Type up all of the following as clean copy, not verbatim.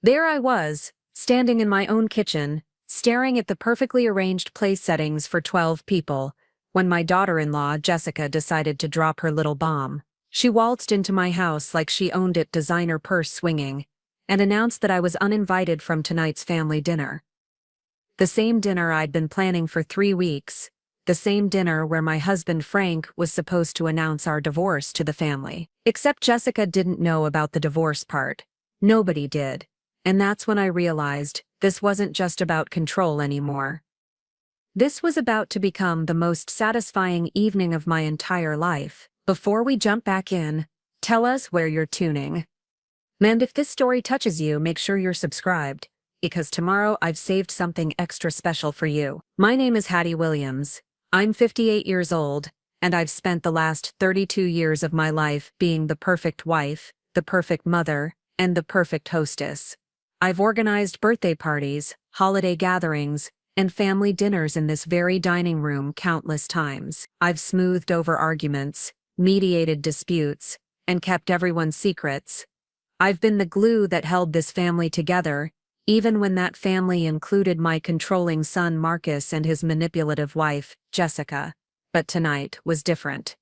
There I was, standing in my own kitchen, staring at the perfectly arranged place settings for 12 people, when my daughter-in-law, Jessica, decided to drop her little bomb. She waltzed into my house like she owned it, designer purse swinging, and announced that I was uninvited from tonight's family dinner. The same dinner I'd been planning for 3 weeks, the same dinner where my husband Frank was supposed to announce our divorce to the family. Except Jessica didn't know about the divorce part. Nobody did. And that's when I realized this wasn't just about control anymore. This was about to become the most satisfying evening of my entire life. Before we jump back in, tell us where you're tuning. And if this story touches you, make sure you're subscribed, because tomorrow I've saved something extra special for you. My name is Hattie Williams. I'm 58 years old, and I've spent the last 32 years of my life being the perfect wife, the perfect mother, and the perfect hostess. I've organized birthday parties, holiday gatherings, and family dinners in this very dining room countless times. I've smoothed over arguments, mediated disputes, and kept everyone's secrets. I've been the glue that held this family together, even when that family included my controlling son Marcus and his manipulative wife, Jessica. But tonight was different.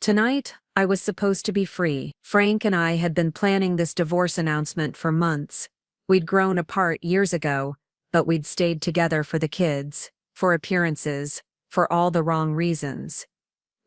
Tonight, I was supposed to be free. Frank and I had been planning this divorce announcement for months. We'd grown apart years ago, but we'd stayed together for the kids, for appearances, for all the wrong reasons.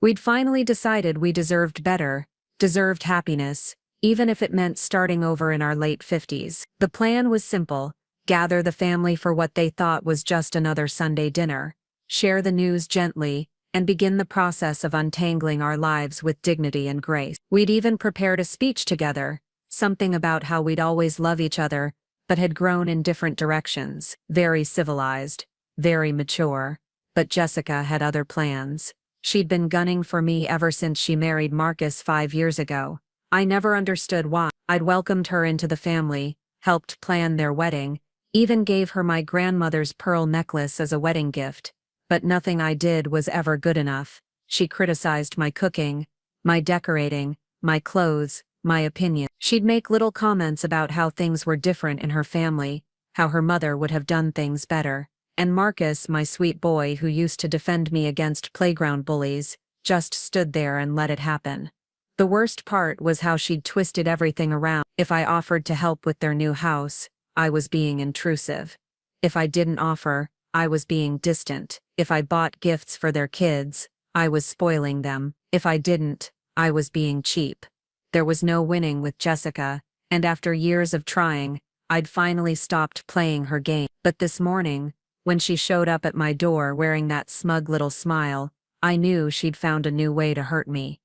We'd finally decided we deserved better, deserved happiness, even if it meant starting over in our late 50s. The plan was simple: gather the family for what they thought was just another Sunday dinner, share the news gently, and begin the process of untangling our lives with dignity and grace. We'd even prepared a speech together, something about how we'd always love each other, but had grown in different directions. Very civilized, very mature. But Jessica had other plans. She'd been gunning for me ever since she married Marcus 5 years ago. I never understood why. I'd welcomed her into the family, helped plan their wedding, even gave her my grandmother's pearl necklace as a wedding gift. But nothing I did was ever good enough. She criticized my cooking, my decorating, my clothes, my opinion. She'd make little comments about how things were different in her family, how her mother would have done things better. And Marcus, my sweet boy who used to defend me against playground bullies, just stood there and let it happen. The worst part was how she'd twisted everything around. If I offered to help with their new house, I was being intrusive. If I didn't offer, I was being distant. If I bought gifts for their kids, I was spoiling them. If I didn't, I was being cheap. There was no winning with Jessica, and after years of trying, I'd finally stopped playing her game. But this morning, when she showed up at my door wearing that smug little smile, I knew she'd found a new way to hurt me.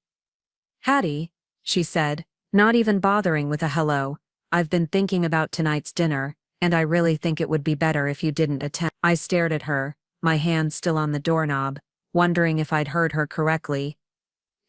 "Hattie," she said, not even bothering with a hello, "I've been thinking about tonight's dinner, and I really think it would be better if you didn't attend." I stared at her, my hand still on the doorknob, wondering if I'd heard her correctly.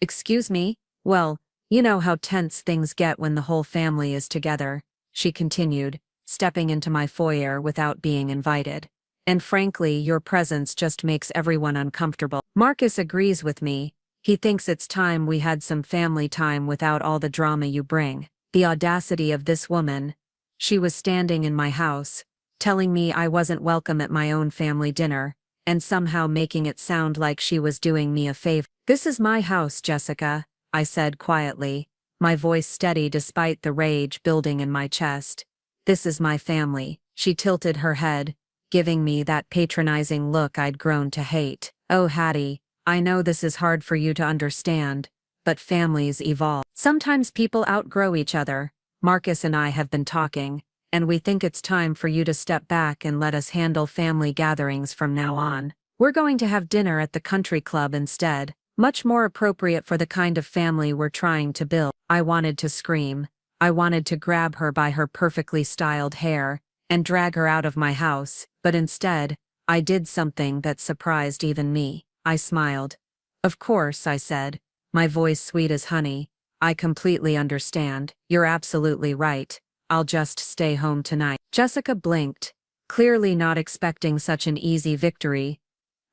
"Excuse me? Well, you know how tense things get when the whole family is together," she continued, stepping into my foyer without being invited. "And frankly, your presence just makes everyone uncomfortable. Marcus agrees with me. He thinks it's time we had some family time without all the drama you bring." The audacity of this woman. She was standing in my house, telling me I wasn't welcome at my own family dinner, and somehow making it sound like she was doing me a favor. "This is my house, Jessica," I said quietly, my voice steady despite the rage building in my chest. "This is my family." She tilted her head, giving me that patronizing look I'd grown to hate. "Oh, Hattie, I know this is hard for you to understand, but families evolve. Sometimes people outgrow each other. Marcus and I have been talking, and we think it's time for you to step back and let us handle family gatherings from now on. We're going to have dinner at the country club instead, much more appropriate for the kind of family we're trying to build." I wanted to scream. I wanted to grab her by her perfectly styled hair and drag her out of my house, but instead, I did something that surprised even me. I smiled. "Of course," I said, my voice sweet as honey. "I completely understand. You're absolutely right. I'll just stay home tonight." Jessica blinked, clearly not expecting such an easy victory.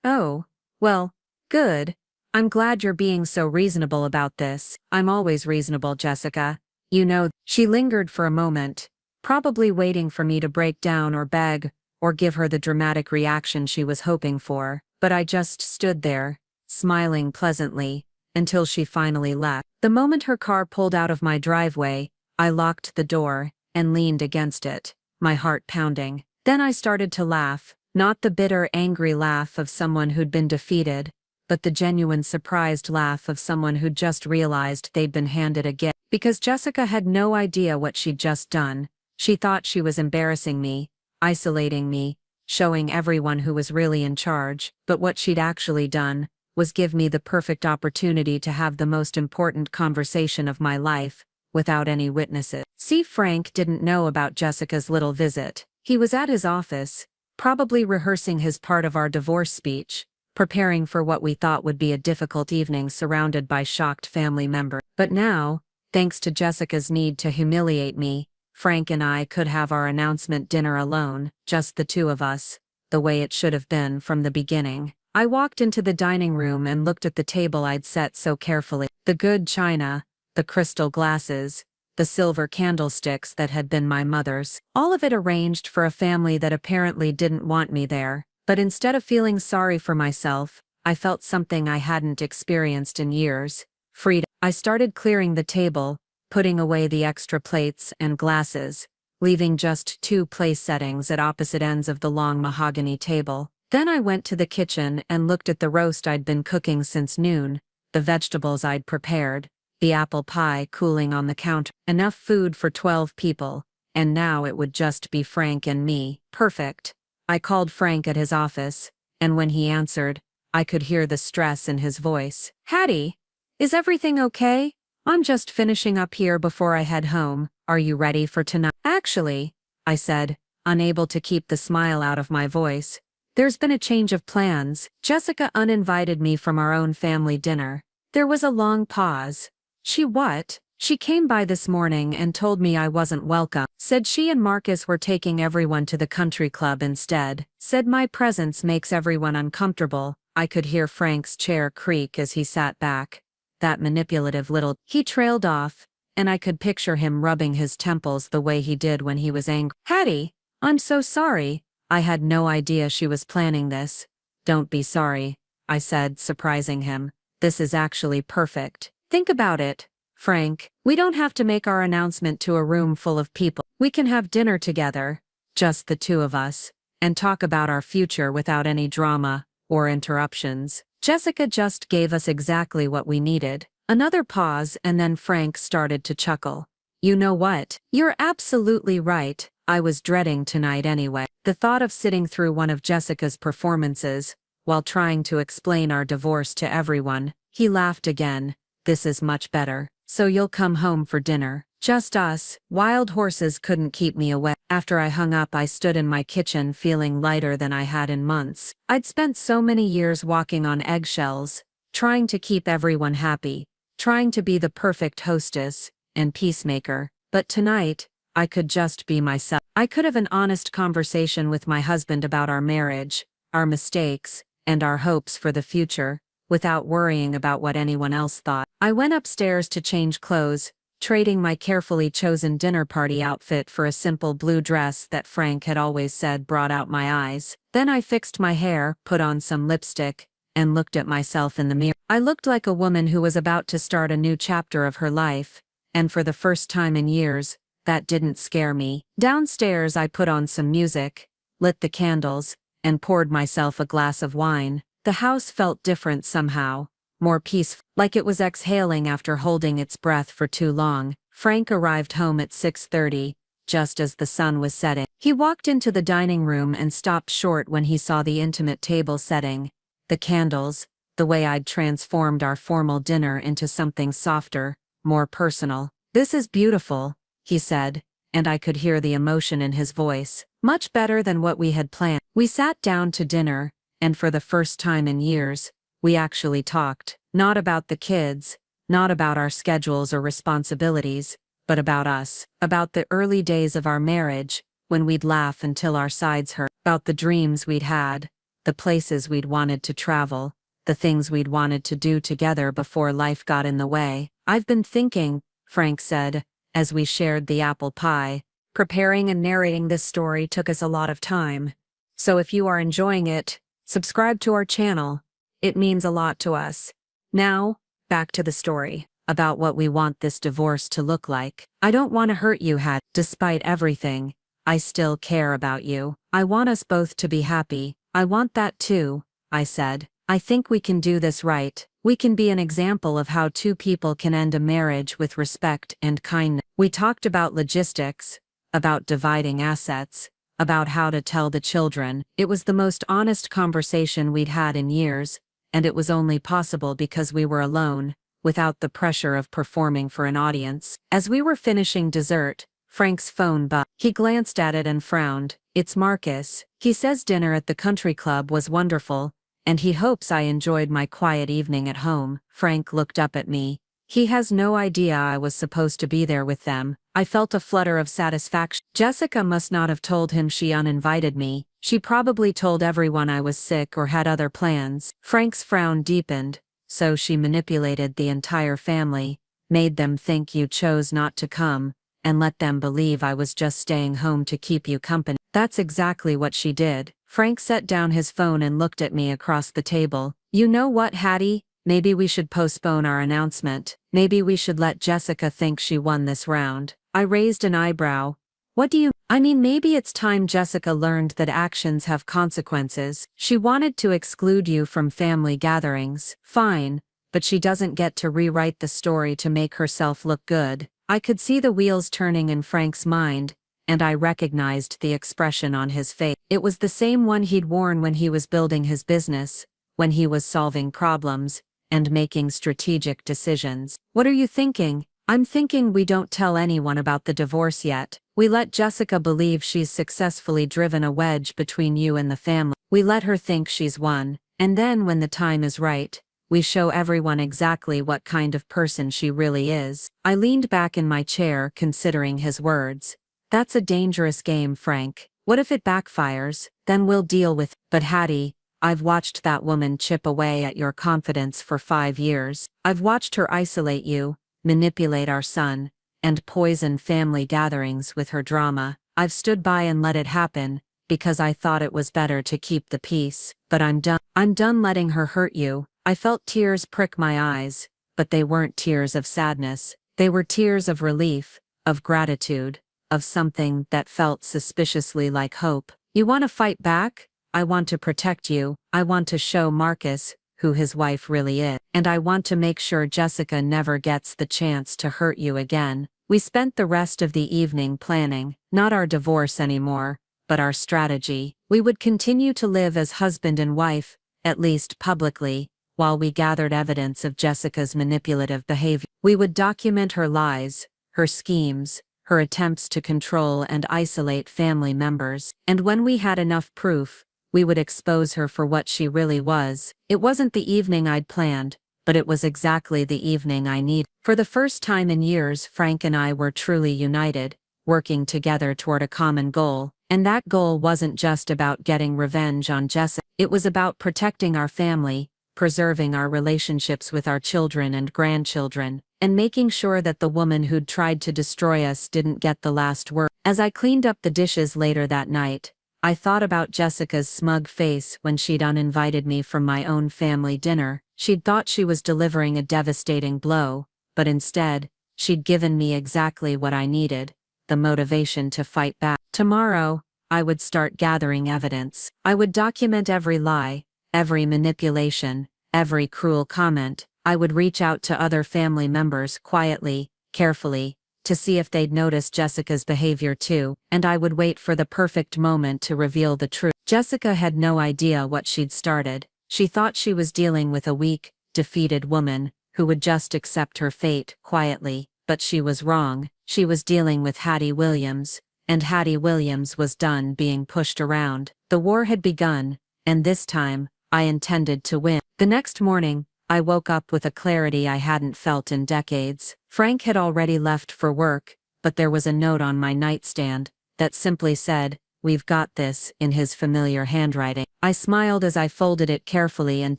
"Oh, well, good. I'm glad you're being so reasonable about this." "I'm always reasonable, Jessica. You know." She lingered for a moment, probably waiting for me to break down or beg, or give her the dramatic reaction she was hoping for. But I just stood there, smiling pleasantly, until she finally left. The moment her car pulled out of my driveway, I locked the door and leaned against it, my heart pounding. Then I started to laugh, not the bitter, angry laugh of someone who'd been defeated, but the genuine surprised laugh of someone who'd just realized they'd been handed a gift. Because Jessica had no idea what she'd just done. She thought she was embarrassing me, isolating me, showing everyone who was really in charge, but what she'd actually done was give me the perfect opportunity to have the most important conversation of my life, without any witnesses. See, Frank didn't know about Jessica's little visit. He was at his office, probably rehearsing his part of our divorce speech, preparing for what we thought would be a difficult evening surrounded by shocked family members. But now, thanks to Jessica's need to humiliate me, Frank and I could have our announcement dinner alone, just the two of us, the way it should have been from the beginning. I walked into the dining room and looked at the table I'd set so carefully. The good china, the crystal glasses, the silver candlesticks that had been my mother's. All of it arranged for a family that apparently didn't want me there. But instead of feeling sorry for myself, I felt something I hadn't experienced in years: freedom. I started clearing the table, putting away the extra plates and glasses, leaving just 2 place settings at opposite ends of the long mahogany table. Then I went to the kitchen and looked at the roast I'd been cooking since noon, the vegetables I'd prepared, the apple pie cooling on the counter. Enough food for 12 people, and now it would just be Frank and me. Perfect. I called Frank at his office, and when he answered, I could hear the stress in his voice. "Hattie, is everything okay? I'm just finishing up here before I head home. Are you ready for tonight?" "Actually," I said, unable to keep the smile out of my voice, "there's been a change of plans. Jessica uninvited me from our own family dinner." There was a long pause. What? She came by this morning and told me I wasn't welcome. Said she and Marcus were taking everyone to the country club instead. Said my presence makes everyone uncomfortable." I could hear Frank's chair creak as he sat back. That manipulative little... He trailed off, and I could picture him rubbing his temples the way he did when he was angry. "Hattie, I'm so sorry. I had no idea she was planning this." "Don't be sorry," I said, surprising him. "This is actually perfect. Think about it, Frank. We don't have to make our announcement to a room full of people. We can have dinner together, just the two of us, and talk about our future without any drama or interruptions." Jessica just gave us exactly what we needed. Another pause, and then Frank started to chuckle. "You know what? You're absolutely right. I was dreading tonight anyway." The thought of sitting through one of Jessica's performances, while trying to explain our divorce to everyone. He laughed again. "This is much better. So you'll come home for dinner. Just us." Wild horses couldn't keep me away. After I hung up, I stood in my kitchen feeling lighter than I had in months. I'd spent so many years walking on eggshells, trying to keep everyone happy, trying to be the perfect hostess and peacemaker. But tonight, I could just be myself. I could have an honest conversation with my husband about our marriage, our mistakes, and our hopes for the future, without worrying about what anyone else thought. I went upstairs to change clothes, trading my carefully chosen dinner party outfit for a simple blue dress that Frank had always said brought out my eyes. Then I fixed my hair, put on some lipstick, and looked at myself in the mirror. I looked like a woman who was about to start a new chapter of her life, and for the first time in years, that didn't scare me. Downstairs, I put on some music, lit the candles, and poured myself a glass of wine. The house felt different somehow, more peaceful, like it was exhaling after holding its breath for too long. Frank arrived home at 6:30, just as the sun was setting. He walked into the dining room and stopped short when he saw the intimate table setting, the candles, the way I'd transformed our formal dinner into something softer, more personal. "This is beautiful," he said, and I could hear the emotion in his voice. "Much better than what we had planned." We sat down to dinner, and for the first time in years, we actually talked. Not about the kids, not about our schedules or responsibilities, but about us. About the early days of our marriage, when we'd laugh until our sides hurt. About the dreams we'd had, the places we'd wanted to travel, the things we'd wanted to do together before life got in the way. "I've been thinking," Frank said, as we shared the apple pie, Preparing and narrating this story took us a lot of time. So if you are enjoying it, subscribe to our channel. It means a lot to us. Now, back to the story, about what we want this divorce to look like. I don't want to hurt you, Hattie. Despite everything, I still care about you. I want us both to be happy. I want that too, I said. I think we can do this right. We can be an example of how two people can end a marriage with respect and kindness. We talked about logistics, about dividing assets, about how to tell the children. It was the most honest conversation we'd had in years, and it was only possible because we were alone, without the pressure of performing for an audience. As we were finishing dessert, Frank's phone buzzed. He glanced at it and frowned. It's Marcus. He says dinner at the country club was wonderful, and he hopes I enjoyed my quiet evening at home. Frank looked up at me. He has no idea I was supposed to be there with them. I felt a flutter of satisfaction. Jessica must not have told him she uninvited me. She probably told everyone I was sick or had other plans. Frank's frown deepened. So she manipulated the entire family, made them think you chose not to come, and let them believe I was just staying home to keep you company. That's exactly what she did. Frank set down his phone and looked at me across the table. You know what, Hattie? Maybe we should postpone our announcement. Maybe we should let Jessica think she won this round. I raised an eyebrow. What do you mean? Maybe it's time Jessica learned that actions have consequences. She wanted to exclude you from family gatherings. Fine, but she doesn't get to rewrite the story to make herself look good. I could see the wheels turning in Frank's mind, and I recognized the expression on his face. It was the same one he'd worn when he was building his business, when he was solving problems, and making strategic decisions. What are you thinking? I'm thinking we don't tell anyone about the divorce yet. We let Jessica believe she's successfully driven a wedge between you and the family. We let her think she's won, and then when the time is right, we show everyone exactly what kind of person she really is. I leaned back in my chair considering his words. That's a dangerous game, Frank. What if it backfires? Then we'll deal with it. But Hattie, I've watched that woman chip away at your confidence for 5 years. I've watched her isolate you, manipulate our son, and poison family gatherings with her drama. I've stood by and let it happen, because I thought it was better to keep the peace. But I'm done. I'm done letting her hurt you. I felt tears prick my eyes, but they weren't tears of sadness. They were tears of relief, of gratitude, of something that felt suspiciously like hope. You want to fight back? I want to protect you. I want to show Marcus who his wife really is. And I want to make sure Jessica never gets the chance to hurt you again. We spent the rest of the evening planning, not our divorce anymore, but our strategy. We would continue to live as husband and wife, at least publicly, while we gathered evidence of Jessica's manipulative behavior. We would document her lies, her schemes, her attempts to control and isolate family members. And when we had enough proof, we would expose her for what she really was. It wasn't the evening I'd planned, but it was exactly the evening I needed. For the first time in years, Frank and I were truly united, working together toward a common goal. And that goal wasn't just about getting revenge on Jessica. It was about protecting our family, preserving our relationships with our children and grandchildren, and making sure that the woman who'd tried to destroy us didn't get the last word. As I cleaned up the dishes later that night, I thought about Jessica's smug face when she'd uninvited me from my own family dinner. She'd thought she was delivering a devastating blow, but instead, she'd given me exactly what I needed, the motivation to fight back. Tomorrow, I would start gathering evidence. I would document every lie, every manipulation, every cruel comment. I would reach out to other family members quietly, carefully, to see if they'd notice Jessica's behavior too, and I would wait for the perfect moment to reveal the truth. Jessica had no idea what she'd started. She thought she was dealing with a weak, defeated woman, who would just accept her fate quietly, but she was wrong. She was dealing with Hattie Williams, and Hattie Williams was done being pushed around. The war had begun, and this time, I intended to win. The next morning, I woke up with a clarity I hadn't felt in decades. Frank had already left for work, but there was a note on my nightstand that simply said, "We've got this," in his familiar handwriting. I smiled as I folded it carefully and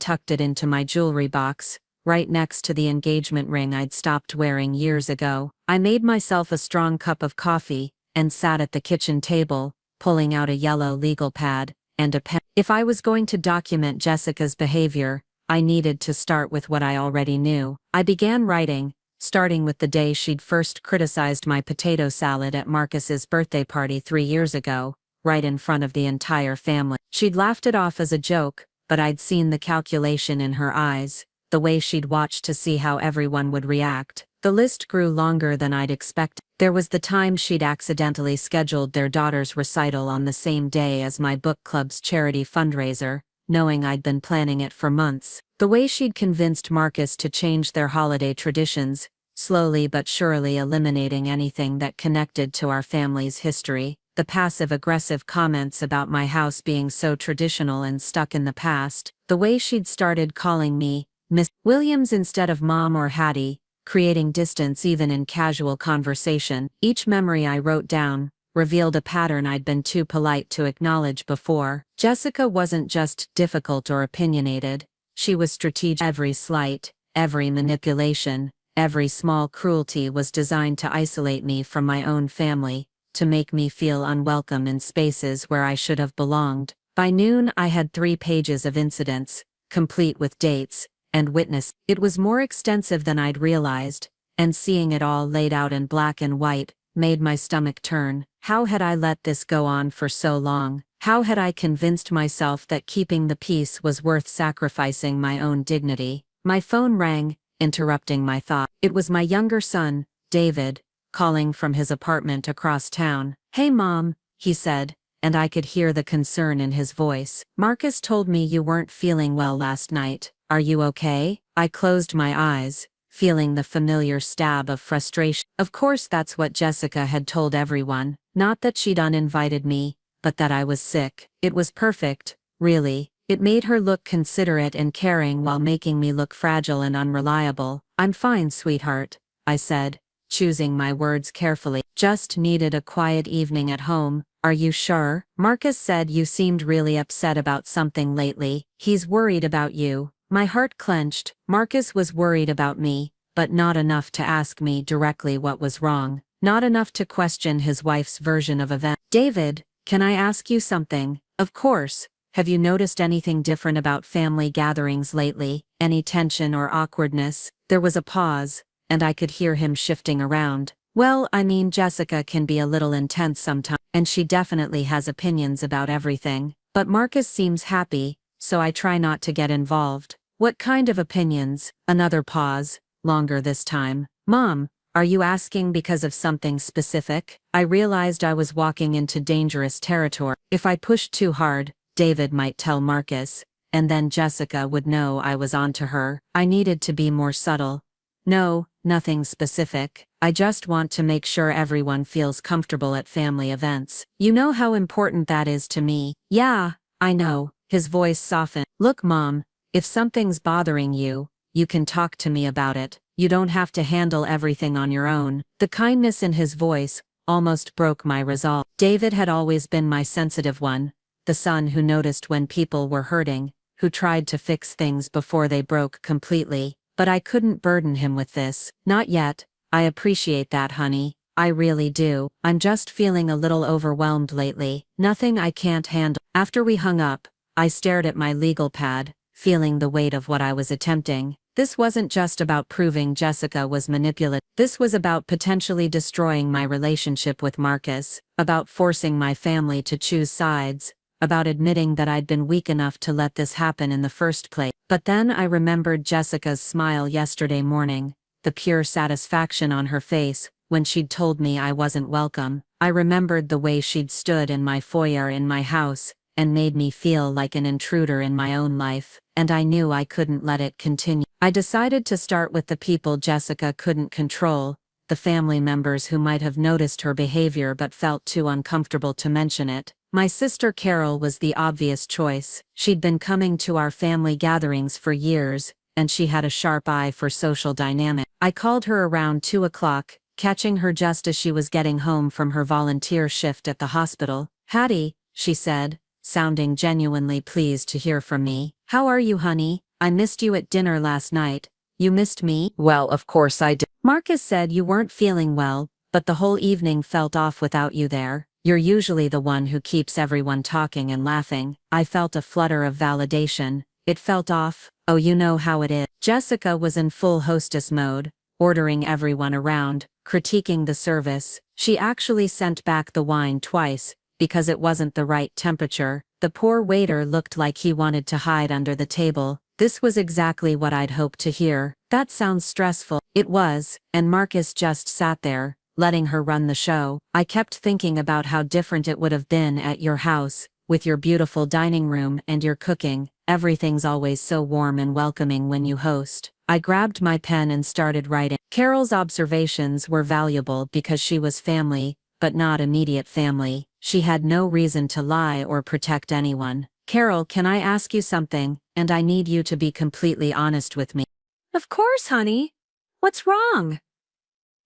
tucked it into my jewelry box, right next to the engagement ring I'd stopped wearing years ago. I made myself a strong cup of coffee, and sat at the kitchen table, pulling out a yellow legal pad and a pen. If I was going to document Jessica's behavior, I needed to start with what I already knew. I began writing, starting with the day she'd first criticized my potato salad at Marcus's birthday party 3 years ago, right in front of the entire family. She'd laughed it off as a joke, but I'd seen the calculation in her eyes, the way she'd watched to see how everyone would react. The list grew longer than I'd expected. There was the time she'd accidentally scheduled their daughter's recital on the same day as my book club's charity fundraiser, knowing I'd been planning it for months. The way she'd convinced Marcus to change their holiday traditions, slowly but surely eliminating anything that connected to our family's history. The passive-aggressive comments about my house being so traditional and stuck in the past. The way she'd started calling me Miss Williams instead of Mom or Hattie, creating distance even in casual conversation. Each memory I wrote down revealed a pattern I'd been too polite to acknowledge before. Jessica wasn't just difficult or opinionated, she was strategic. Every slight, every manipulation, every small cruelty was designed to isolate me from my own family, to make me feel unwelcome in spaces where I should have belonged. By noon I had 3 pages of incidents, complete with dates and witness. It was more extensive than I'd realized, and seeing it all laid out in black and white made my stomach turn. How had I let this go on for so long? How had I convinced myself that keeping the peace was worth sacrificing my own dignity? My phone rang, interrupting my thought. It was my younger son, David, calling from his apartment across town. "Hey Mom," he said, and I could hear the concern in his voice. "Marcus told me you weren't feeling well last night. Are you okay?" I closed my eyes, feeling the familiar stab of frustration. Of course that's what Jessica had told everyone, not that she'd uninvited me, but that I was sick. It was perfect, really. It made her look considerate and caring while making me look fragile and unreliable. "I'm fine, sweetheart," I said, choosing my words carefully. "Just needed a quiet evening at home." "Are you sure?" "Marcus said you seemed really upset about something lately. He's worried about you." My heart clenched. Marcus was worried about me, but not enough to ask me directly what was wrong. Not enough to question his wife's version of events. "David, can I ask you something?" "Of course. Have you noticed anything different about family gatherings lately? Any tension or awkwardness?" There was a pause, and I could hear him shifting around. "Well, I mean, Jessica can be a little intense sometimes, and she definitely has opinions about everything. But Marcus seems happy, so I try not to get involved." "What kind of opinions?" Another pause, longer this time. "Mom, are you asking because of something specific?" I realized I was walking into dangerous territory. If I pushed too hard, David might tell Marcus, and then Jessica would know I was onto her. I needed to be more subtle. "No, nothing specific. I just want to make sure everyone feels comfortable at family events. You know how important that is to me." "Yeah, I know." His voice softened. "Look, Mom, if something's bothering you, you can talk to me about it. You don't have to handle everything on your own." The kindness in his voice almost broke my resolve. David had always been my sensitive one, the son who noticed when people were hurting, who tried to fix things before they broke completely. But I couldn't burden him with this. "Not yet." "I appreciate that, honey. I really do. I'm just feeling a little overwhelmed lately. Nothing I can't handle." After we hung up, I stared at my legal pad, feeling the weight of what I was attempting. This wasn't just about proving Jessica was manipulative. This was about potentially destroying my relationship with Marcus, about forcing my family to choose sides, about admitting that I'd been weak enough to let this happen in the first place. But then I remembered Jessica's smile yesterday morning, the pure satisfaction on her face when she'd told me I wasn't welcome. I remembered the way she'd stood in my foyer in my house and made me feel like an intruder in my own life, and I knew I couldn't let it continue. I decided to start with the people Jessica couldn't control, the family members who might have noticed her behavior but felt too uncomfortable to mention it. My sister Carol was the obvious choice. She'd been coming to our family gatherings for years, and she had a sharp eye for social dynamics. I called her around 2 o'clock, catching her just as she was getting home from her volunteer shift at the hospital. "Hattie," she said, sounding genuinely pleased to hear from me. "How are you, honey? I missed you at dinner last night." "You missed me?" "Well, of course I did. Marcus said you weren't feeling well, but the whole evening felt off without you there. You're usually the one who keeps everyone talking and laughing. I felt a flutter of validation. It felt off. Oh, you know how it is. Jessica was in full hostess mode, ordering everyone around, critiquing the service. She actually sent back the wine twice, because it wasn't the right temperature. The poor waiter looked like he wanted to hide under the table. This was exactly what I'd hoped to hear. That sounds stressful. It was, and Marcus just sat there, letting her run the show. I kept thinking about how different it would have been at your house, with your beautiful dining room and your cooking. Everything's always so warm and welcoming when you host. I grabbed my pen and started writing. Carol's observations were valuable because she was family, but not immediate family. She had no reason to lie or protect anyone. Carol, can I ask you something? And I need you to be completely honest with me. Of course, honey. What's wrong?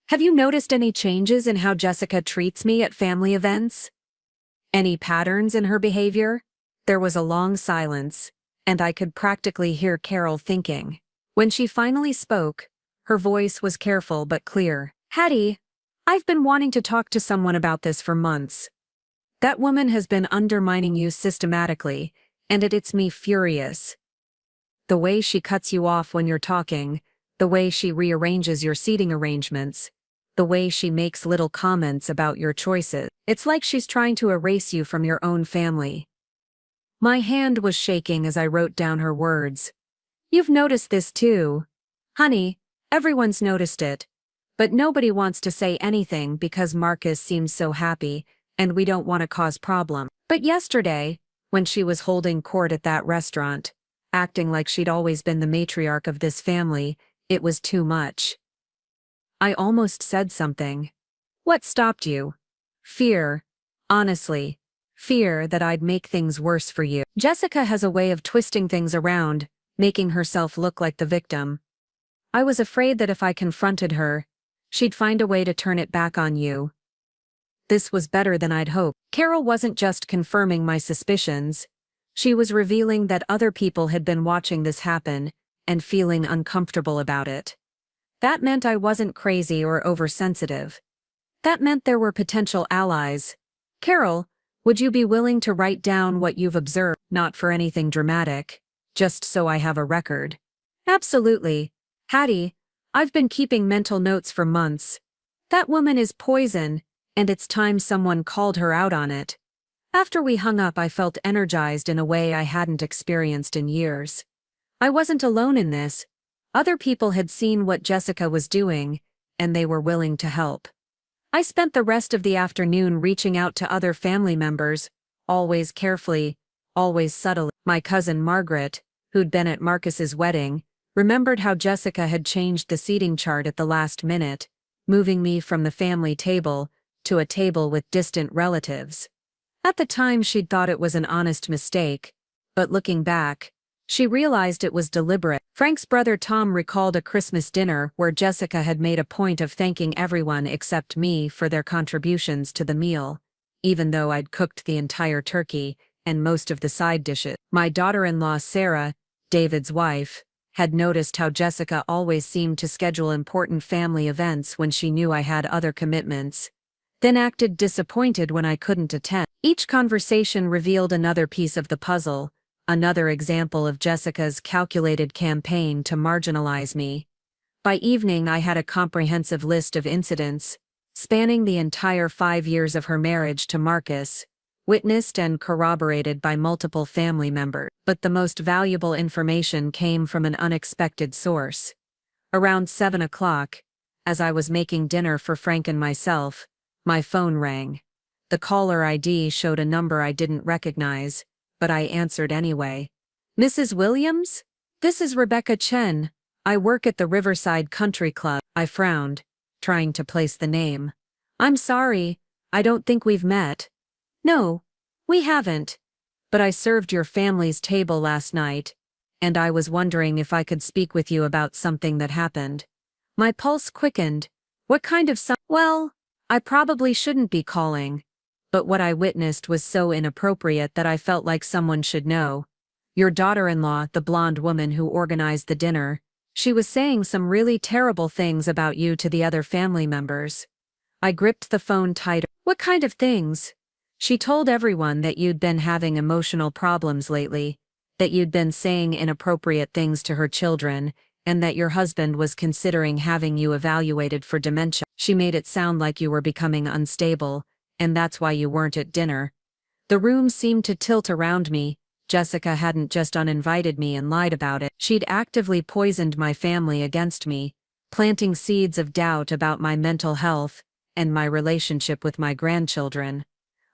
Have you noticed any changes in how Jessica treats me at family events? Any patterns in her behavior? There was a long silence, and I could practically hear Carol thinking. When she finally spoke, her voice was careful but clear. Hattie, I've been wanting to talk to someone about this for months. That woman has been undermining you systematically, and it's me furious. The way she cuts you off when you're talking, the way she rearranges your seating arrangements, the way she makes little comments about your choices. It's like she's trying to erase you from your own family. My hand was shaking as I wrote down her words. You've noticed this too. Honey, everyone's noticed it. But nobody wants to say anything because Marcus seems so happy, and we don't want to cause problems. But yesterday, when she was holding court at that restaurant, acting like she'd always been the matriarch of this family, it was too much. I almost said something. What stopped you? Fear. Honestly. Fear that I'd make things worse for you. Jessica has a way of twisting things around, making herself look like the victim. I was afraid that if I confronted her, she'd find a way to turn it back on you. This was better than I'd hoped. Carol wasn't just confirming my suspicions. She was revealing that other people had been watching this happen and feeling uncomfortable about it. That meant I wasn't crazy or oversensitive. That meant there were potential allies. Carol, would you be willing to write down what you've observed? Not for anything dramatic, just so I have a record. Absolutely. Hattie, I've been keeping mental notes for months. That woman is poison, and it's time someone called her out on it. After we hung up, I felt energized in a way I hadn't experienced in years. I wasn't alone in this. Other people had seen what Jessica was doing, and they were willing to help. I spent the rest of the afternoon reaching out to other family members, always carefully, always subtly. My cousin Margaret, who'd been at Marcus's wedding, remembered how Jessica had changed the seating chart at the last minute, moving me from the family table to a table with distant relatives. At the time she'd thought it was an honest mistake, but looking back, she realized it was deliberate. Frank's brother Tom recalled a Christmas dinner where Jessica had made a point of thanking everyone except me for their contributions to the meal, even though I'd cooked the entire turkey and most of the side dishes. My daughter-in-law Sarah, David's wife, had noticed how Jessica always seemed to schedule important family events when she knew I had other commitments, then acted disappointed when I couldn't attend. Each conversation revealed another piece of the puzzle, another example of Jessica's calculated campaign to marginalize me. By evening I had a comprehensive list of incidents, spanning the entire 5 years of her marriage to Marcus, witnessed and corroborated by multiple family members. But the most valuable information came from an unexpected source. Around 7 o'clock, as I was making dinner for Frank and myself, my phone rang. The caller ID showed a number I didn't recognize, but I answered anyway. Mrs. Williams? This is Rebecca Chen. I work at the Riverside Country Club. I frowned, trying to place the name. I'm sorry, I don't think we've met. No, we haven't. But I served your family's table last night, and I was wondering if I could speak with you about something that happened. My pulse quickened. What kind of Well, I probably shouldn't be calling. But what I witnessed was so inappropriate that I felt like someone should know. Your daughter-in-law, the blonde woman who organized the dinner, she was saying some really terrible things about you to the other family members. I gripped the phone tighter. What kind of things? She told everyone that you'd been having emotional problems lately, that you'd been saying inappropriate things to her children, and that your husband was considering having you evaluated for dementia. She made it sound like you were becoming unstable, and that's why you weren't at dinner. The room seemed to tilt around me. Jessica hadn't just uninvited me and lied about it. She'd actively poisoned my family against me, planting seeds of doubt about my mental health and my relationship with my grandchildren.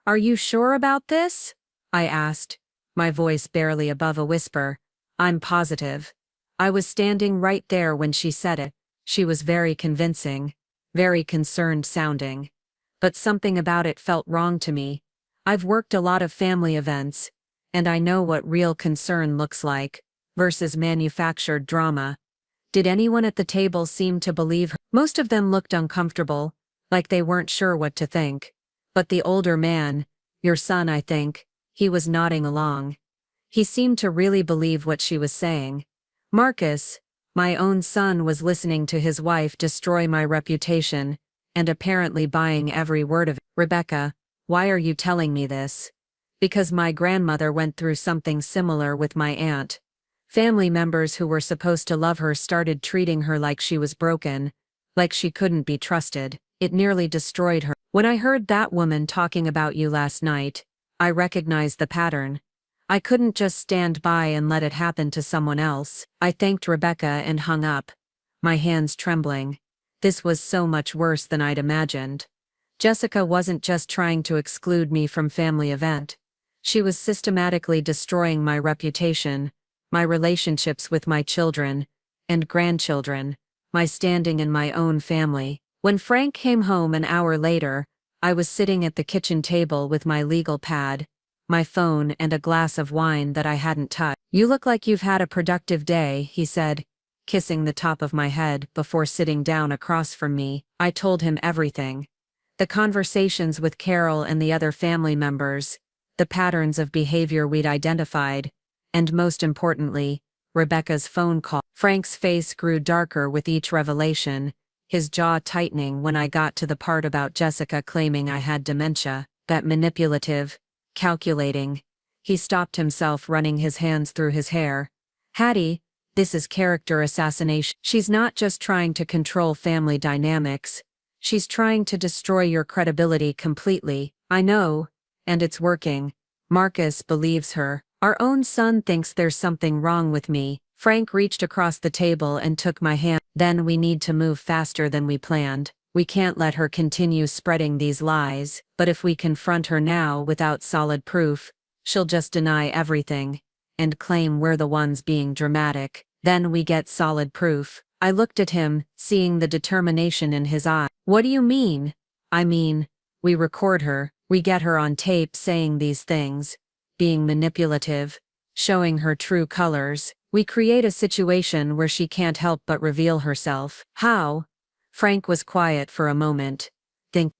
Are you sure about this? I asked, my voice barely above a whisper. I'm positive. I was standing right there when she said it. She was very convincing, very concerned sounding. But something about it felt wrong to me. I've worked a lot of family events, and I know what real concern looks like, versus manufactured drama. Did anyone at the table seem to believe her? Most of them looked uncomfortable, like they weren't sure what to think. But the older man, your son I think, he was nodding along. He seemed to really believe what she was saying. Marcus, my own son, was listening to his wife destroy my reputation, and apparently buying every word of it. Rebecca, why are you telling me this? Because my grandmother went through something similar with my aunt. Family members who were supposed to love her started treating her like she was broken, like she couldn't be trusted. It nearly destroyed her. When I heard that woman talking about you last night, I recognized the pattern. I couldn't just stand by and let it happen to someone else. I thanked Rebecca and hung up, my hands trembling. This was so much worse than I'd imagined. Jessica wasn't just trying to exclude me from family event. She was systematically destroying my reputation, my relationships with my children and grandchildren, my standing in my own family. When Frank came home an hour later, I was sitting at the kitchen table with my legal pad, my phone, and a glass of wine that I hadn't touched. You look like you've had a productive day, he said, kissing the top of my head before sitting down across from me. I told him everything. The conversations with Carol and the other family members, the patterns of behavior we'd identified, and most importantly, Rebecca's phone call. Frank's face grew darker with each revelation, his jaw tightening when I got to the part about Jessica claiming I had dementia. That manipulative, calculating. He stopped himself, running his hands through his hair. Hattie, this is character assassination. She's not just trying to control family dynamics. She's trying to destroy your credibility completely. I know, and it's working. Marcus believes her. Our own son thinks there's something wrong with me. Frank reached across the table and took my hand. Then we need to move faster than we planned. We can't let her continue spreading these lies, but if we confront her now without solid proof, she'll just deny everything and claim we're the ones being dramatic. Then we get solid proof. I looked at him, seeing the determination in his eye. What do you mean? I mean, we record her, we get her on tape saying these things, being manipulative, showing her true colors. We create a situation where she can't help but reveal herself. How? Frank was quiet for a moment.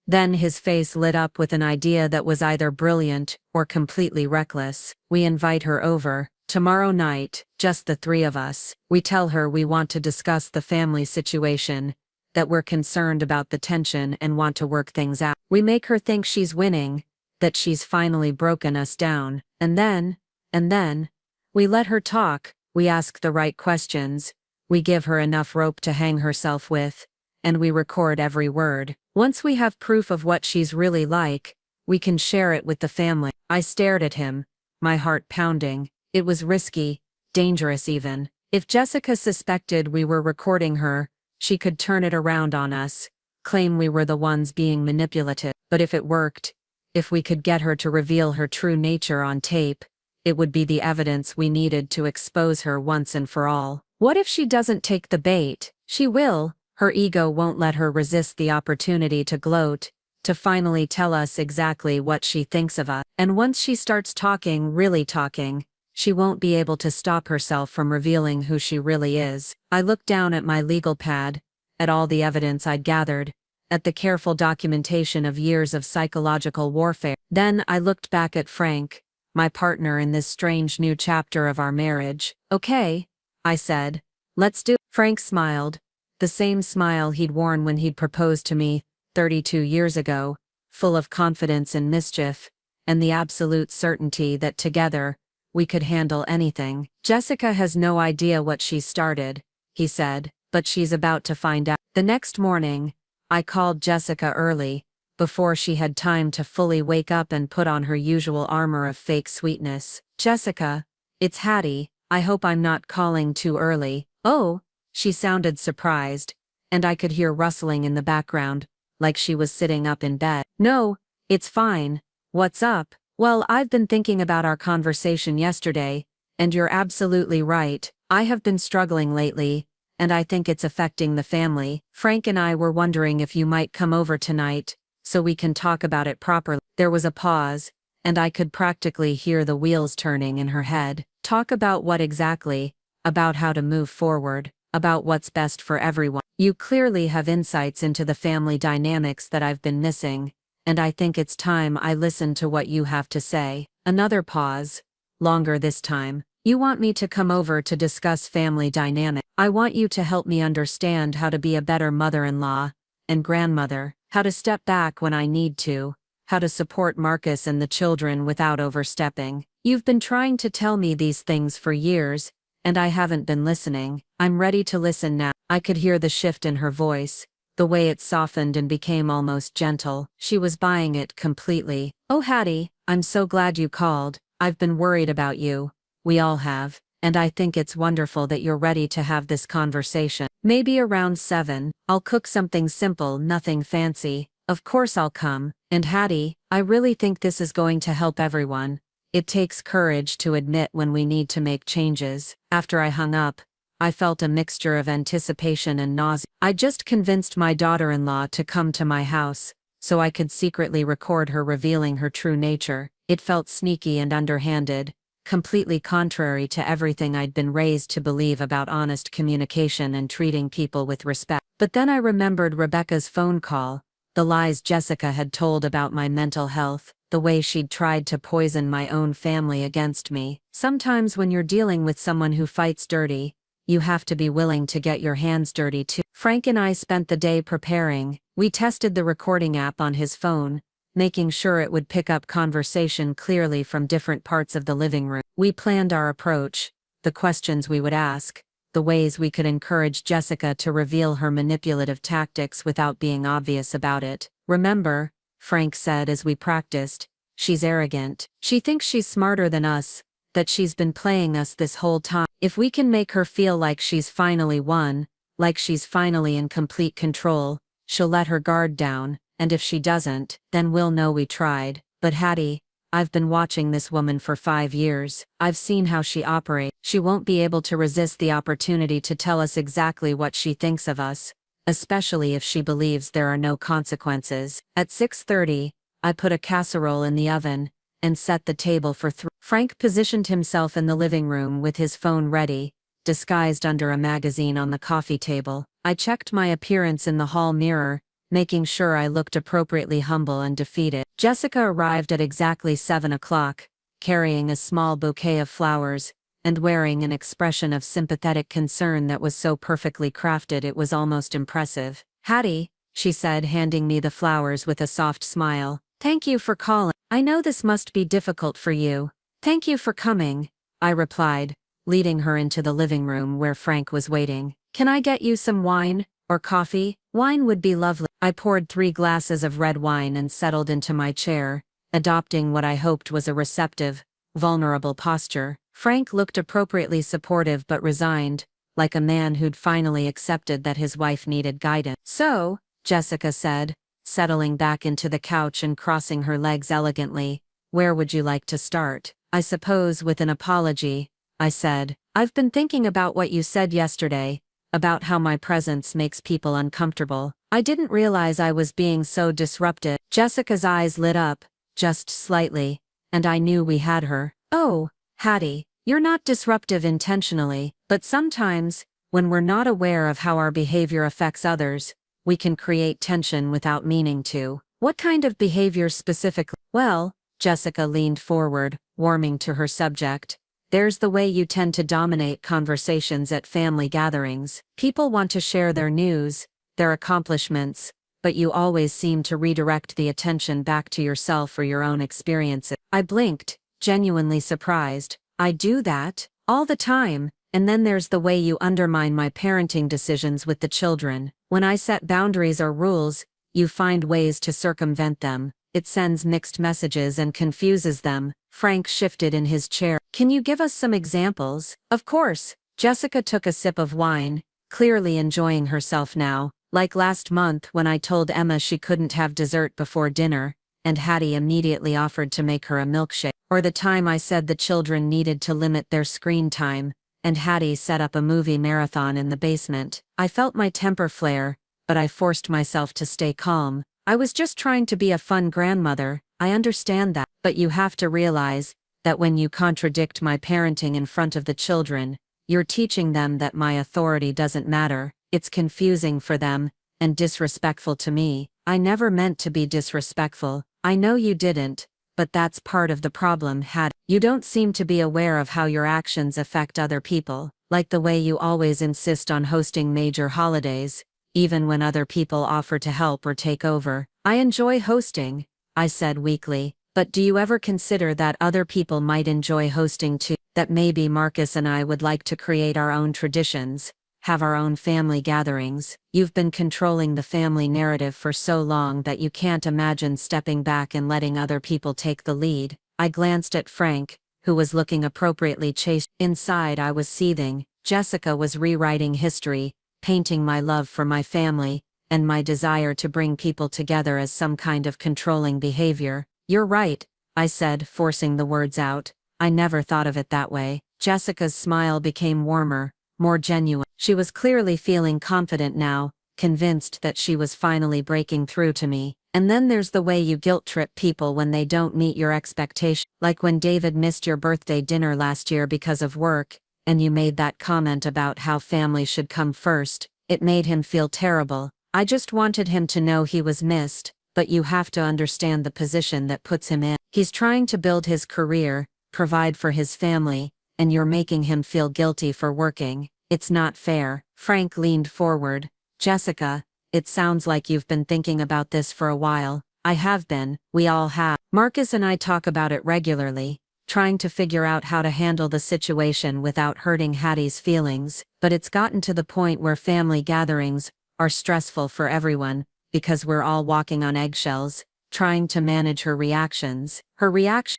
Then his face lit up with an idea that was either brilliant or completely reckless. We invite her over, tomorrow night, just the three of us. We tell her we want to discuss the family situation, that we're concerned about the tension and want to work things out. We make her think she's winning, that she's finally broken us down. And then, we let her talk, we ask the right questions, we give her enough rope to hang herself with, and we record every word. Once we have proof of what she's really like, we can share it with the family. I stared at him, my heart pounding. It was risky, dangerous even. If Jessica suspected we were recording her, she could turn it around on us, claim we were the ones being manipulative. But if it worked, if we could get her to reveal her true nature on tape, it would be the evidence we needed to expose her once and for all. What if she doesn't take the bait? She will. Her ego won't let her resist the opportunity to gloat, to finally tell us exactly what she thinks of us. And once she starts talking, really talking, she won't be able to stop herself from revealing who she really is. I looked down at my legal pad, at all the evidence I'd gathered, at the careful documentation of years of psychological warfare. Then I looked back at Frank, my partner in this strange new chapter of our marriage. Okay, I said, let's do it. Frank smiled. The same smile he'd worn when he'd proposed to me, 32 years ago, full of confidence and mischief, and the absolute certainty that together, we could handle anything. Jessica has no idea what she's started, he said, but she's about to find out. The next morning, I called Jessica early, before she had time to fully wake up and put on her usual armor of fake sweetness. Jessica, it's Hattie, I hope I'm not calling too early. Oh, she sounded surprised, and I could hear rustling in the background, like she was sitting up in bed. No, it's fine. What's up? Well, I've been thinking about our conversation yesterday, and you're absolutely right. I have been struggling lately, and I think it's affecting the family. Frank and I were wondering if you might come over tonight, so we can talk about it properly. There was a pause, and I could practically hear the wheels turning in her head. Talk about what exactly? About how to move forward, about what's best for everyone. You clearly have insights into the family dynamics that I've been missing, and I think it's time I listen to what you have to say. Another pause, longer this time. You want me to come over to discuss family dynamics. I want you to help me understand how to be a better mother-in-law and grandmother, how to step back when I need to, how to support Marcus and the children without overstepping. You've been trying to tell me these things for years, and I haven't been listening. I'm ready to listen now. I could hear the shift in her voice, the way it softened and became almost gentle. She was buying it completely. Oh Hattie, I'm so glad you called. I've been worried about you. We all have, and I think it's wonderful that you're ready to have this conversation. Maybe around 7, I'll cook something simple, nothing fancy. Of course I'll come. And Hattie, I really think this is going to help everyone. It takes courage to admit when we need to make changes. After I hung up, I felt a mixture of anticipation and nausea. I just convinced my daughter-in-law to come to my house, so I could secretly record her revealing her true nature. It felt sneaky and underhanded, completely contrary to everything I'd been raised to believe about honest communication and treating people with respect. But then I remembered Rebecca's phone call, the lies Jessica had told about my mental health, the way she'd tried to poison my own family against me. Sometimes when you're dealing with someone who fights dirty, you have to be willing to get your hands dirty too. Frank and I spent the day preparing. We tested the recording app on his phone, making sure it would pick up conversation clearly from different parts of the living room. We planned our approach, the questions we would ask, the ways we could encourage Jessica to reveal her manipulative tactics without being obvious about it. Remember, Frank said as we practiced, she's arrogant. She thinks she's smarter than us, that she's been playing us this whole time. If we can make her feel like she's finally won, like she's finally in complete control, she'll let her guard down, and if she doesn't, then we'll know we tried. But Hattie, I've been watching this woman for 5 years. I've seen how she operates. She won't be able to resist the opportunity to tell us exactly what she thinks of us, especially if she believes there are no consequences. At 6:30, I put a casserole in the oven and set the table for 3. Frank positioned himself in the living room with his phone ready, disguised under a magazine on the coffee table. I checked my appearance in the hall mirror, making sure I looked appropriately humble and defeated. Jessica arrived at exactly 7 o'clock, carrying a small bouquet of flowers, and wearing an expression of sympathetic concern that was so perfectly crafted it was almost impressive. Hattie, she said, handing me the flowers with a soft smile. Thank you for calling. I know this must be difficult for you. Thank you for coming, I replied, leading her into the living room where Frank was waiting. Can I get you some wine, or coffee? Wine would be lovely. I poured 3 glasses of red wine and settled into my chair, adopting what I hoped was a receptive, vulnerable posture. Frank looked appropriately supportive but resigned, like a man who'd finally accepted that his wife needed guidance. So, Jessica said, settling back into the couch and crossing her legs elegantly, where would you like to start? I suppose with an apology, I said. I've been thinking about what you said yesterday, about how my presence makes people uncomfortable. I didn't realize I was being so disruptive. Jessica's eyes lit up, just slightly, and I knew we had her. Oh, Hattie, you're not disruptive intentionally, but sometimes, when we're not aware of how our behavior affects others, we can create tension without meaning to. What kind of behavior specifically? Well, Jessica leaned forward, warming to her subject. There's the way you tend to dominate conversations at family gatherings. People want to share their news, their accomplishments, but you always seem to redirect the attention back to yourself or your own experiences. I blinked, genuinely surprised. I do that? All the time. And then there's the way you undermine my parenting decisions with the children. When I set boundaries or rules, you find ways to circumvent them. It sends mixed messages and confuses them. Frank shifted in his chair. Can you give us some examples? Of course. Jessica took a sip of wine, clearly enjoying herself now. Like last month when I told Emma she couldn't have dessert before dinner, and Hattie immediately offered to make her a milkshake. Or the time I said the children needed to limit their screen time, and Hattie set up a movie marathon in the basement. I felt my temper flare, but I forced myself to stay calm. I was just trying to be a fun grandmother. I understand that, but you have to realize that when you contradict my parenting in front of the children, you're teaching them that my authority doesn't matter. It's confusing for them, and disrespectful to me. I never meant to be disrespectful. I know you didn't, but that's part of the problem, Hattie. You don't seem to be aware of how your actions affect other people, like the way you always insist on hosting major holidays, even when other people offer to help or take over. I enjoy hosting, I said weakly, but do you ever consider that other people might enjoy hosting too? That maybe Marcus and I would like to create our own traditions, have our own family gatherings. You've been controlling the family narrative for so long that you can't imagine stepping back and letting other people take the lead. I glanced at Frank, who was looking appropriately chaste. Inside I was seething. Jessica was rewriting history, painting my love for my family, and my desire to bring people together as some kind of controlling behavior. You're right, I said, forcing the words out. I never thought of it that way. Jessica's smile became warmer, more genuine. She was clearly feeling confident now, convinced that she was finally breaking through to me. And then there's the way you guilt-trip people when they don't meet your expectations. Like when David missed your birthday dinner last year because of work, and you made that comment about how family should come first. It made him feel terrible. I just wanted him to know he was missed, but you have to understand the position that puts him in. He's trying to build his career, provide for his family, and you're making him feel guilty for working. It's not fair. Frank leaned forward. Jessica, it sounds like you've been thinking about this for a while. I have been. We all have. Marcus and I talk about it regularly, trying to figure out how to handle the situation without hurting Hattie's feelings, but it's gotten to the point where family gatherings are stressful for everyone, because we're all walking on eggshells, trying to manage her reactions.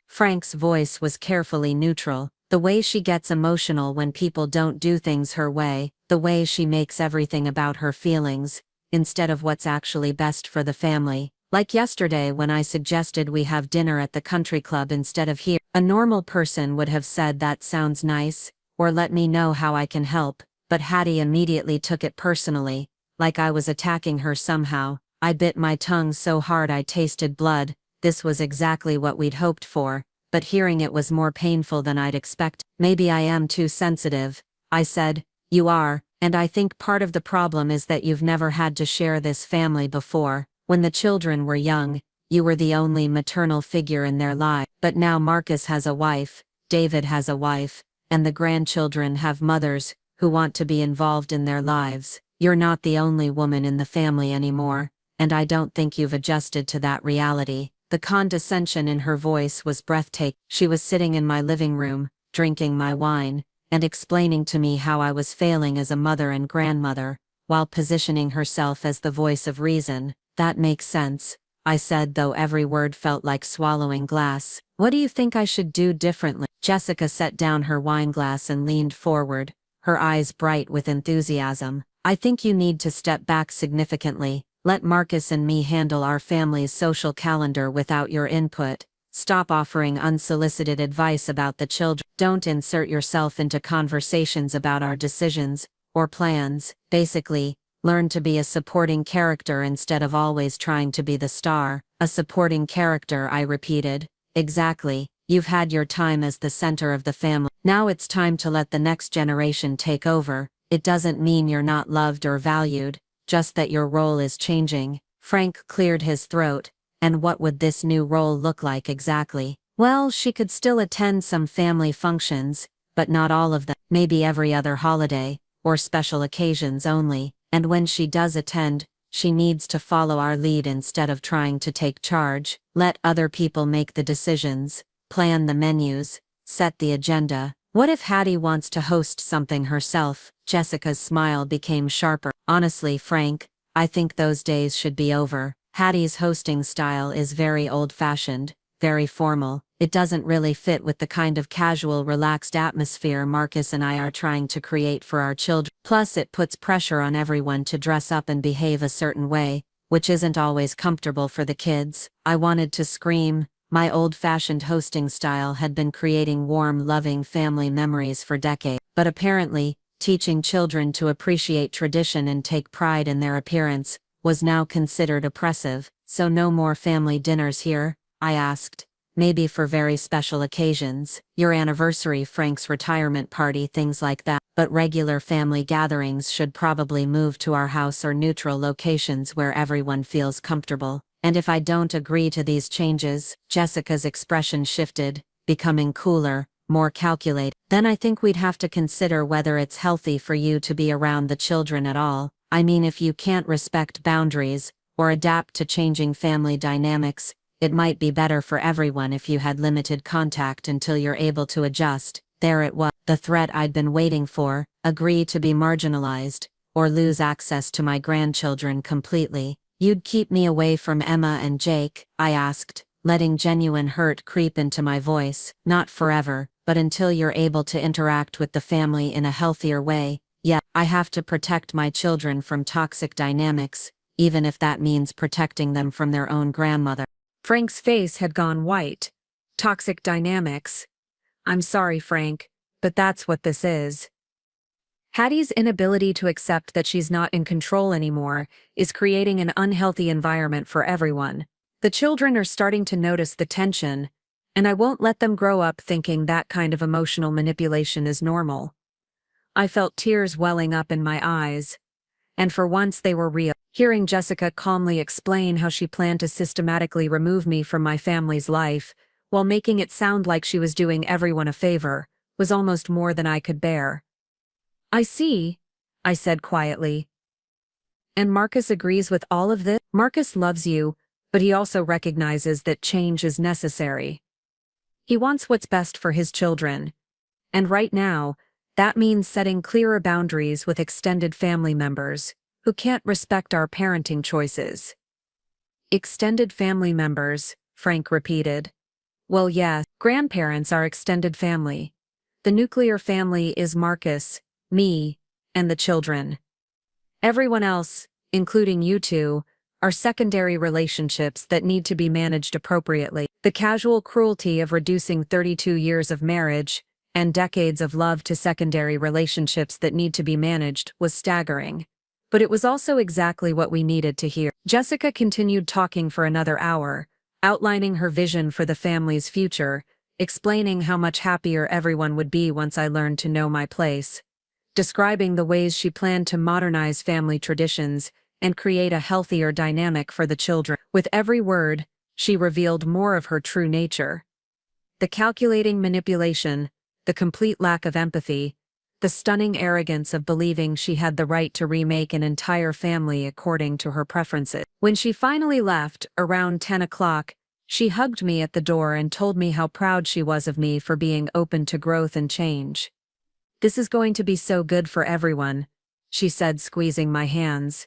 Frank's voice was carefully neutral. The way she gets emotional when people don't do things her way, the way she makes everything about her feelings, instead of what's actually best for the family. Like yesterday when I suggested we have dinner at the country club instead of here. A normal person would have said that sounds nice, or let me know how I can help, but Hattie immediately took it personally, like I was attacking her somehow. I bit my tongue so hard I tasted blood. This was exactly what we'd hoped for, but hearing it was more painful than I'd expect. Maybe I am too sensitive, I said. You are, and I think part of the problem is that you've never had to share this family before. When the children were young, you were the only maternal figure in their lives. But now Marcus has a wife, David has a wife, and the grandchildren have mothers who want to be involved in their lives. You're not the only woman in the family anymore, and I don't think you've adjusted to that reality. The condescension in her voice was breathtaking. She was sitting in my living room, drinking my wine, and explaining to me how I was failing as a mother and grandmother, while positioning herself as the voice of reason. That makes sense, I said, though every word felt like swallowing glass. What do you think I should do differently? Jessica set down her wine glass and leaned forward, her eyes bright with enthusiasm. I think you need to step back significantly. Let Marcus and me handle our family's social calendar without your input. Stop offering unsolicited advice about the children. Don't insert yourself into conversations about our decisions or plans. Basically, learn to be a supporting character instead of always trying to be the star. A supporting character, I repeated. Exactly. You've had your time as the center of the family. Now it's time to let the next generation take over. It doesn't mean you're not loved or valued, just that your role is changing. Frank cleared his throat. And what would this new role look like exactly? Well, she could still attend some family functions, but not all of them. Maybe every other holiday, or special occasions only. And when she does attend, She needs to follow our lead instead of trying to take charge. Let other people make the decisions, plan the menus, set the agenda. What if Hattie wants to host something herself? Jessica's smile became sharper. Honestly, Frank, I think those days should be over. Hattie's hosting style is very old-fashioned, very formal. It doesn't really fit with the kind of casual, relaxed atmosphere Marcus and I are trying to create for our children. Plus, it puts pressure on everyone to dress up and behave a certain way, which isn't always comfortable for the kids. I wanted to scream. My old-fashioned hosting style had been creating warm, loving family memories for decades. But apparently, teaching children to appreciate tradition and take pride in their appearance was now considered oppressive. So no more family dinners here? I asked. Maybe for very special occasions, your anniversary, Frank's retirement party, things like that. But regular family gatherings should probably move to our house or neutral locations where everyone feels comfortable. And if I don't agree to these changes, Jessica's expression shifted, becoming cooler, more calculated. Then I think we'd have to consider whether it's healthy for you to be around the children at all. I mean, if you can't respect boundaries, or adapt to changing family dynamics, it might be better for everyone if you had limited contact until you're able to adjust. There it was, the threat I'd been waiting for: agree to be marginalized, or lose access to my grandchildren completely. You'd keep me away from Emma and Jake? I asked, letting genuine hurt creep into my voice. Not forever, but until you're able to interact with the family in a healthier way. Yeah, I have to protect my children from toxic dynamics, even if that means protecting them from their own grandmother. Frank's face had gone white. Toxic dynamics. I'm sorry, Frank, but that's what this is. Hattie's inability to accept that she's not in control anymore is creating an unhealthy environment for everyone. The children are starting to notice the tension, and I won't let them grow up thinking that kind of emotional manipulation is normal. I felt tears welling up in my eyes, and for once they were real. Hearing Jessica calmly explain how she planned to systematically remove me from my family's life, while making it sound like she was doing everyone a favor, was almost more than I could bear. I see, I said quietly. And Marcus agrees with all of this? Marcus loves you, but he also recognizes that change is necessary. He wants what's best for his children. And right now, that means setting clearer boundaries with extended family members who can't respect our parenting choices. Extended family members, Frank repeated. Well, yeah, grandparents are extended family. The nuclear family is Marcus, me, and the children. Everyone else, including you two, are secondary relationships that need to be managed appropriately. The casual cruelty of reducing 32 years of marriage and decades of love to secondary relationships that need to be managed was staggering. But it was also exactly what we needed to hear. Jessica continued talking for another hour, outlining her vision for the family's future, explaining how much happier everyone would be once I learned to know my place, describing the ways she planned to modernize family traditions and create a healthier dynamic for the children. With every word, she revealed more of her true nature. The calculating manipulation, the complete lack of empathy, the stunning arrogance of believing she had the right to remake an entire family according to her preferences. When she finally left, around 10 o'clock, she hugged me at the door and told me how proud she was of me for being open to growth and change. This is going to be so good for everyone, she said, squeezing my hands.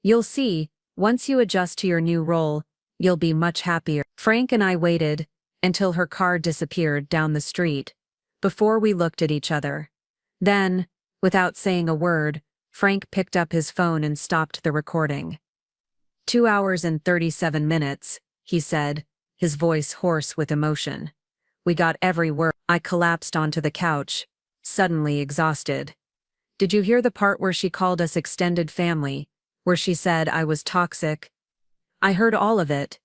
You'll see, once you adjust to your new role, you'll be much happier. Frank and I waited until her car disappeared down the street before we looked at each other. Then, without saying a word, Frank picked up his phone and stopped the recording. 2 hours and 37 minutes, he said, his voice hoarse with emotion. We got every word. I collapsed onto the couch, suddenly exhausted. Did you hear the part where she called us extended family, where she said I was toxic? I heard all of it.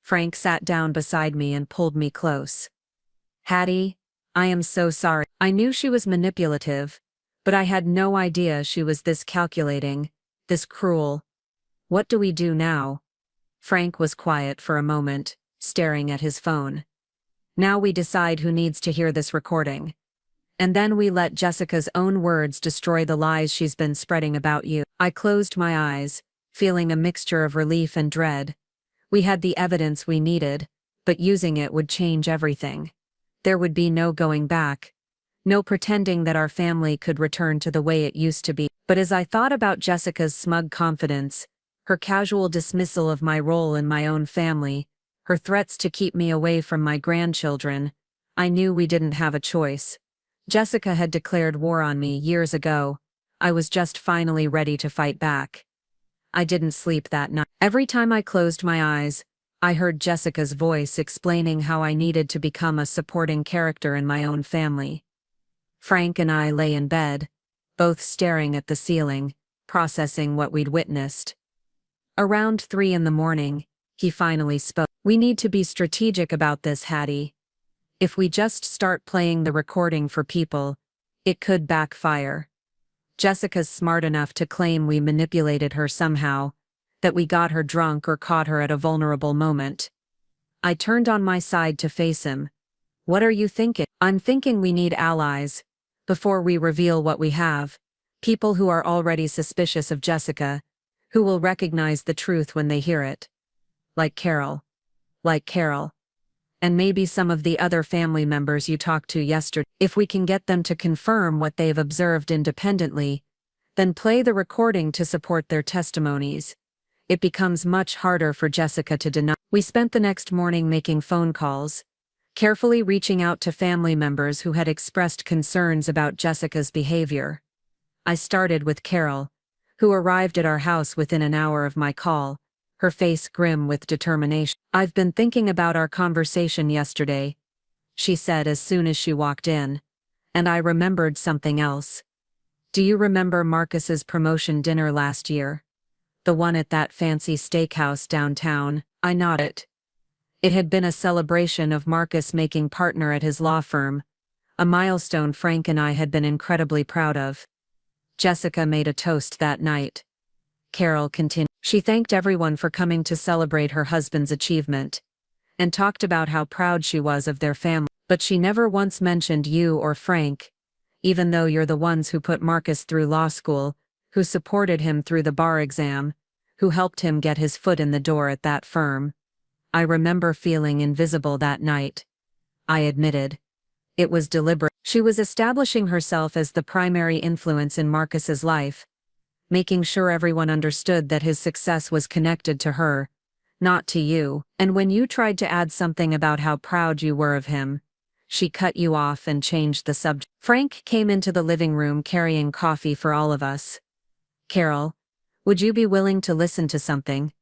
Frank sat down beside me and pulled me close. Hattie, I am so sorry. I knew she was manipulative, but I had no idea she was this calculating, this cruel. What do we do now? Frank was quiet for a moment, staring at his phone. Now we decide who needs to hear this recording. And then we let Jessica's own words destroy the lies she's been spreading about you. I closed my eyes, feeling a mixture of relief and dread. We had the evidence we needed, but using it would change everything. There would be no going back. No pretending that our family could return to the way it used to be. But as I thought about Jessica's smug confidence, her casual dismissal of my role in my own family, her threats to keep me away from my grandchildren, I knew we didn't have a choice. Jessica had declared war on me years ago. I was just finally ready to fight back. I didn't sleep that night. Every time I closed my eyes, I heard Jessica's voice explaining how I needed to become a supporting character in my own family. Frank and I lay in bed, both staring at the ceiling, processing what we'd witnessed. Around 3 a.m, he finally spoke. "We need to be strategic about this, Hattie. If we just start playing the recording for people, it could backfire. Jessica's smart enough to claim we manipulated her somehow, that we got her drunk or caught her at a vulnerable moment." I turned on my side to face him. "What are you thinking?" "I'm thinking we need allies. Before we reveal what we have, people who are already suspicious of Jessica, who will recognize the truth when they hear it. Like Carol. And maybe some of the other family members you talked to yesterday. If we can get them to confirm what they've observed independently, then play the recording to support their testimonies. It becomes much harder for Jessica to deny." We spent the next morning making phone calls, carefully reaching out to family members who had expressed concerns about Jessica's behavior. I started with Carol, who arrived at our house within an hour of my call, her face grim with determination. "I've been thinking about our conversation yesterday," she said as soon as she walked in, "and I remembered something else. Do you remember Marcus's promotion dinner last year? The one at that fancy steakhouse downtown?" I nodded. It had been a celebration of Marcus making partner at his law firm, a milestone Frank and I had been incredibly proud of. Jessica made a toast that night. Carol continued. "She thanked everyone for coming to celebrate her husband's achievement, and talked about how proud she was of their family. But she never once mentioned you or Frank, even though you're the ones who put Marcus through law school, who supported him through the bar exam, who helped him get his foot in the door at that firm." I remember feeling invisible that night. I admitted. It was deliberate. She was establishing herself as the primary influence in Marcus's life, making sure everyone understood that his success was connected to her, not to you. And when you tried to add something about how proud you were of him, she cut you off and changed the subject. Frank came into the living room carrying coffee for all of us. "Carol, would you be willing to listen to something?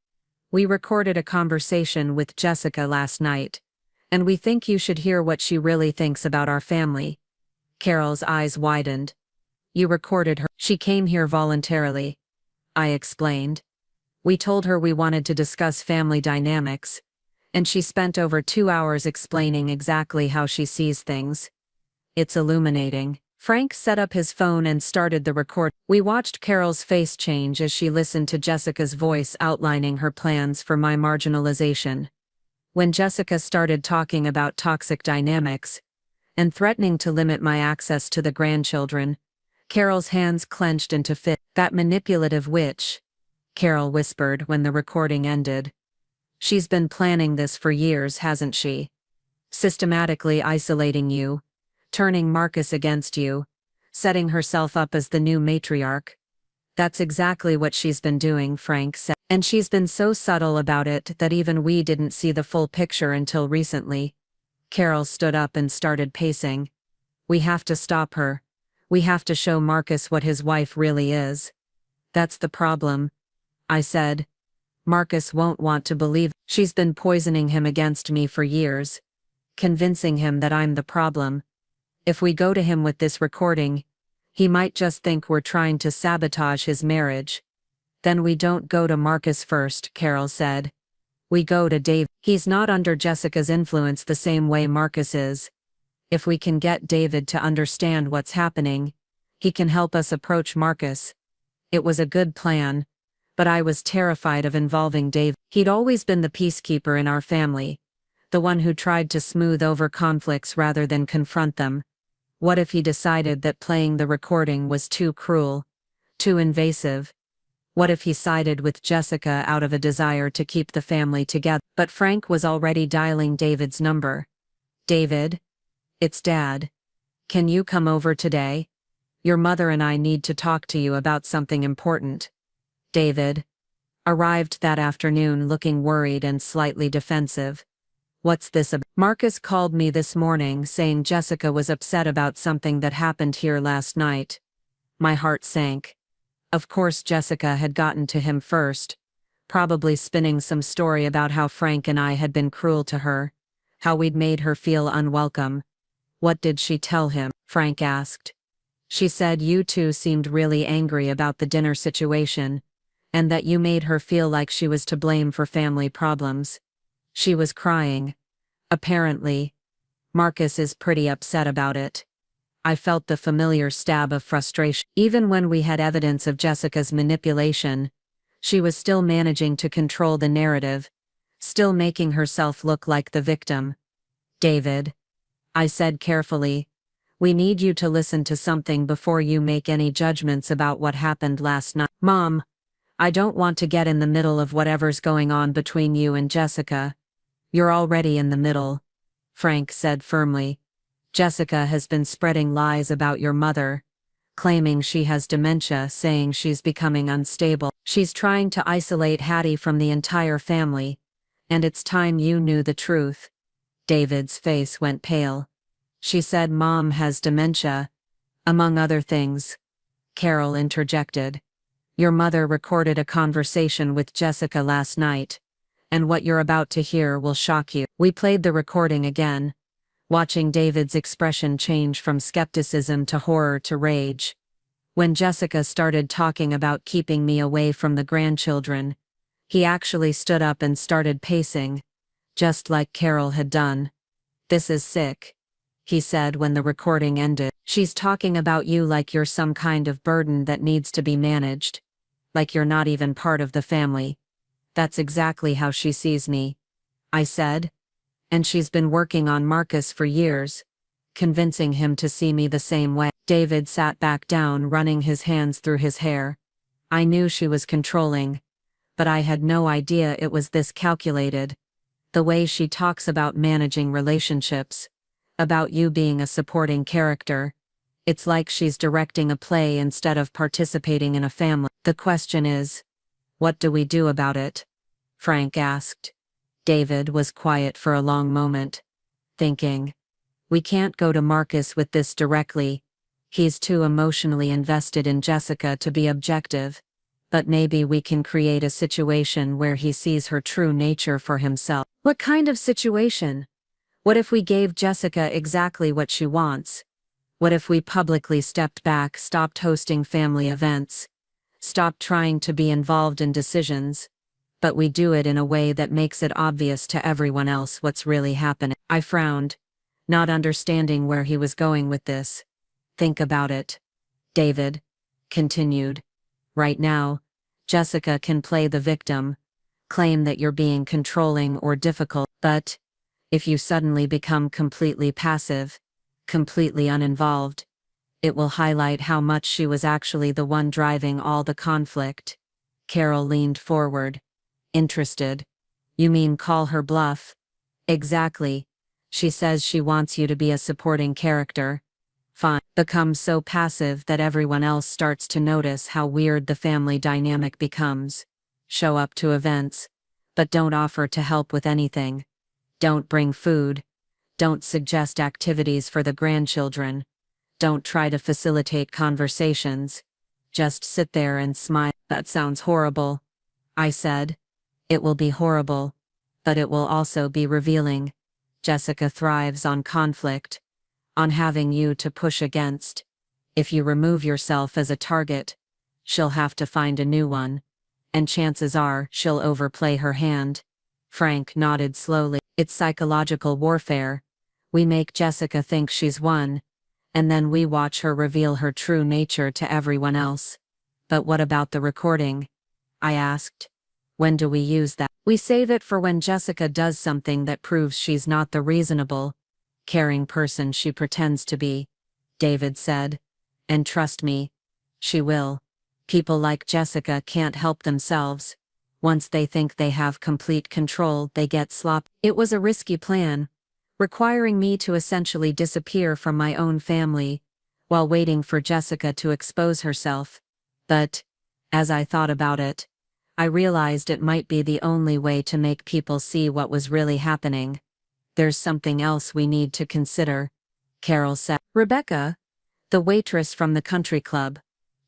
We recorded a conversation with Jessica last night, and we think you should hear what she really thinks about our family." Carol's eyes widened. "You recorded her?" "She came here voluntarily," I explained. "We told her we wanted to discuss family dynamics, and she spent over 2 hours explaining exactly how she sees things. It's illuminating." Frank set up his phone and started the record. We watched Carol's face change as she listened to Jessica's voice outlining her plans for my marginalization. When Jessica started talking about toxic dynamics and threatening to limit my access to the grandchildren, Carol's hands clenched into fists. "That manipulative witch," Carol whispered when the recording ended. "She's been planning this for years, hasn't she? Systematically isolating you, turning Marcus against you, setting herself up as the new matriarch. That's exactly what she's been doing," Frank said. "And she's been so subtle about it that even we didn't see the full picture until recently." Carol stood up and started pacing. "We have to stop her. We have to show Marcus what his wife really is." "That's the problem," I said. "Marcus won't want to believe. She's been poisoning him against me for years, convincing him that I'm the problem. If we go to him with this recording, he might just think we're trying to sabotage his marriage." "Then we don't go to Marcus first," Carol said. "We go to Dave. He's not under Jessica's influence the same way Marcus is. If we can get David to understand what's happening, he can help us approach Marcus." It was a good plan, but I was terrified of involving Dave. He'd always been the peacekeeper in our family, the one who tried to smooth over conflicts rather than confront them. What if he decided that playing the recording was too cruel, too invasive? What if he sided with Jessica out of a desire to keep the family together? But Frank was already dialing David's number. David? It's Dad. Can you come over today? Your mother and I need to talk to you about something important. David arrived that afternoon looking worried and slightly defensive. What's this about? Marcus called me this morning saying Jessica was upset about something that happened here last night. My heart sank. Of course Jessica had gotten to him first, probably spinning some story about how Frank and I had been cruel to her, how we'd made her feel unwelcome. What did she tell him? Frank asked. She said you two seemed really angry about the dinner situation, and that you made her feel like she was to blame for family problems. She was crying. Apparently. Marcus is pretty upset about it. I felt the familiar stab of frustration. Even when we had evidence of Jessica's manipulation, she was still managing to control the narrative, still making herself look like the victim. David, I said carefully, we need you to listen to something before you make any judgments about what happened last night. Mom, I don't want to get in the middle of whatever's going on between you and Jessica. You're already in the middle, Frank said firmly. Jessica has been spreading lies about your mother, claiming she has dementia, saying she's becoming unstable. She's trying to isolate Hattie from the entire family, and it's time you knew the truth. David's face went pale. She said Mom has dementia, among other things. Carol interjected. Your mother recorded a conversation with Jessica last night, and what you're about to hear will shock you. We played the recording again, watching David's expression change from skepticism to horror to rage. When Jessica started talking about keeping me away from the grandchildren, he actually stood up and started pacing, just like Carol had done. This is sick, he said when the recording ended. She's talking about you like you're some kind of burden that needs to be managed, like you're not even part of the family. That's exactly how she sees me, I said. And she's been working on Marcus for years, convincing him to see me the same way. David sat back down, running his hands through his hair. I knew she was controlling, but I had no idea it was this calculated. The way she talks about managing relationships, about you being a supporting character. It's like she's directing a play instead of participating in a family. The question is, what do we do about it? Frank asked. David was quiet for a long moment, thinking. We can't go to Marcus with this directly. He's too emotionally invested in Jessica to be objective. But maybe we can create a situation where he sees her true nature for himself. What kind of situation? What if we gave Jessica exactly what she wants? What if we publicly stepped back, stopped hosting family events, stopped trying to be involved in decisions? But we do it in a way that makes it obvious to everyone else what's really happening. I frowned, not understanding where he was going with this. Think about it. David continued. Right now, Jessica can play the victim, claim that you're being controlling or difficult, but if you suddenly become completely passive, completely uninvolved, it will highlight how much she was actually the one driving all the conflict. Carol leaned forward. Interested. You mean call her bluff? Exactly. She says she wants you to be a supporting character. Fine. Become so passive that everyone else starts to notice how weird the family dynamic becomes. Show up to events, but don't offer to help with anything. Don't bring food. Don't suggest activities for the grandchildren. Don't try to facilitate conversations. Just sit there and smile. That sounds horrible, I said. It will be horrible, but it will also be revealing. Jessica thrives on conflict, on having you to push against. If you remove yourself as a target, she'll have to find a new one, and chances are she'll overplay her hand. Frank nodded slowly. It's psychological warfare. We make Jessica think she's won, and then we watch her reveal her true nature to everyone else. But what about the recording? I asked. When do we use that? We save it for when Jessica does something that proves she's not the reasonable, caring person she pretends to be, David said. And trust me, she will. People like Jessica can't help themselves. Once they think they have complete control, they get sloppy. It was a risky plan, requiring me to essentially disappear from my own family, while waiting for Jessica to expose herself. But, as I thought about it, I realized it might be the only way to make people see what was really happening. There's something else we need to consider, Carol said. Rebecca, the waitress from the country club.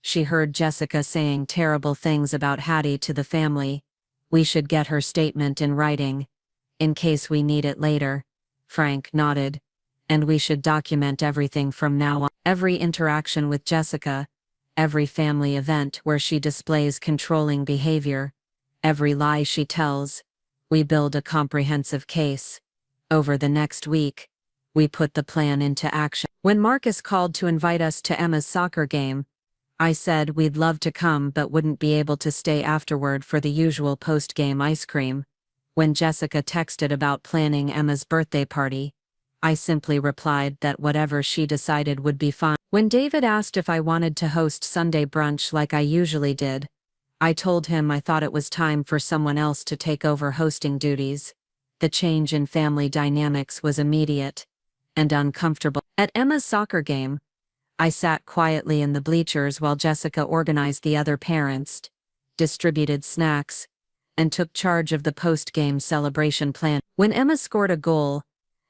She heard Jessica saying terrible things about Hattie to the family. We should get her statement in writing, in case we need it later. Frank nodded. And we should document everything from now on. Every interaction with Jessica, every family event where she displays controlling behavior, every lie she tells. We build a comprehensive case. Over the next week, we put the plan into action. When Marcus called to invite us to Emma's soccer game, I said we'd love to come but wouldn't be able to stay afterward for the usual post-game ice cream. When Jessica texted about planning Emma's birthday party, I simply replied that whatever she decided would be fine. When David asked if I wanted to host Sunday brunch like I usually did, I told him I thought it was time for someone else to take over hosting duties. The change in family dynamics was immediate and uncomfortable. At Emma's soccer game, I sat quietly in the bleachers while Jessica organized the other parents, distributed snacks, and took charge of the post-game celebration plan. When Emma scored a goal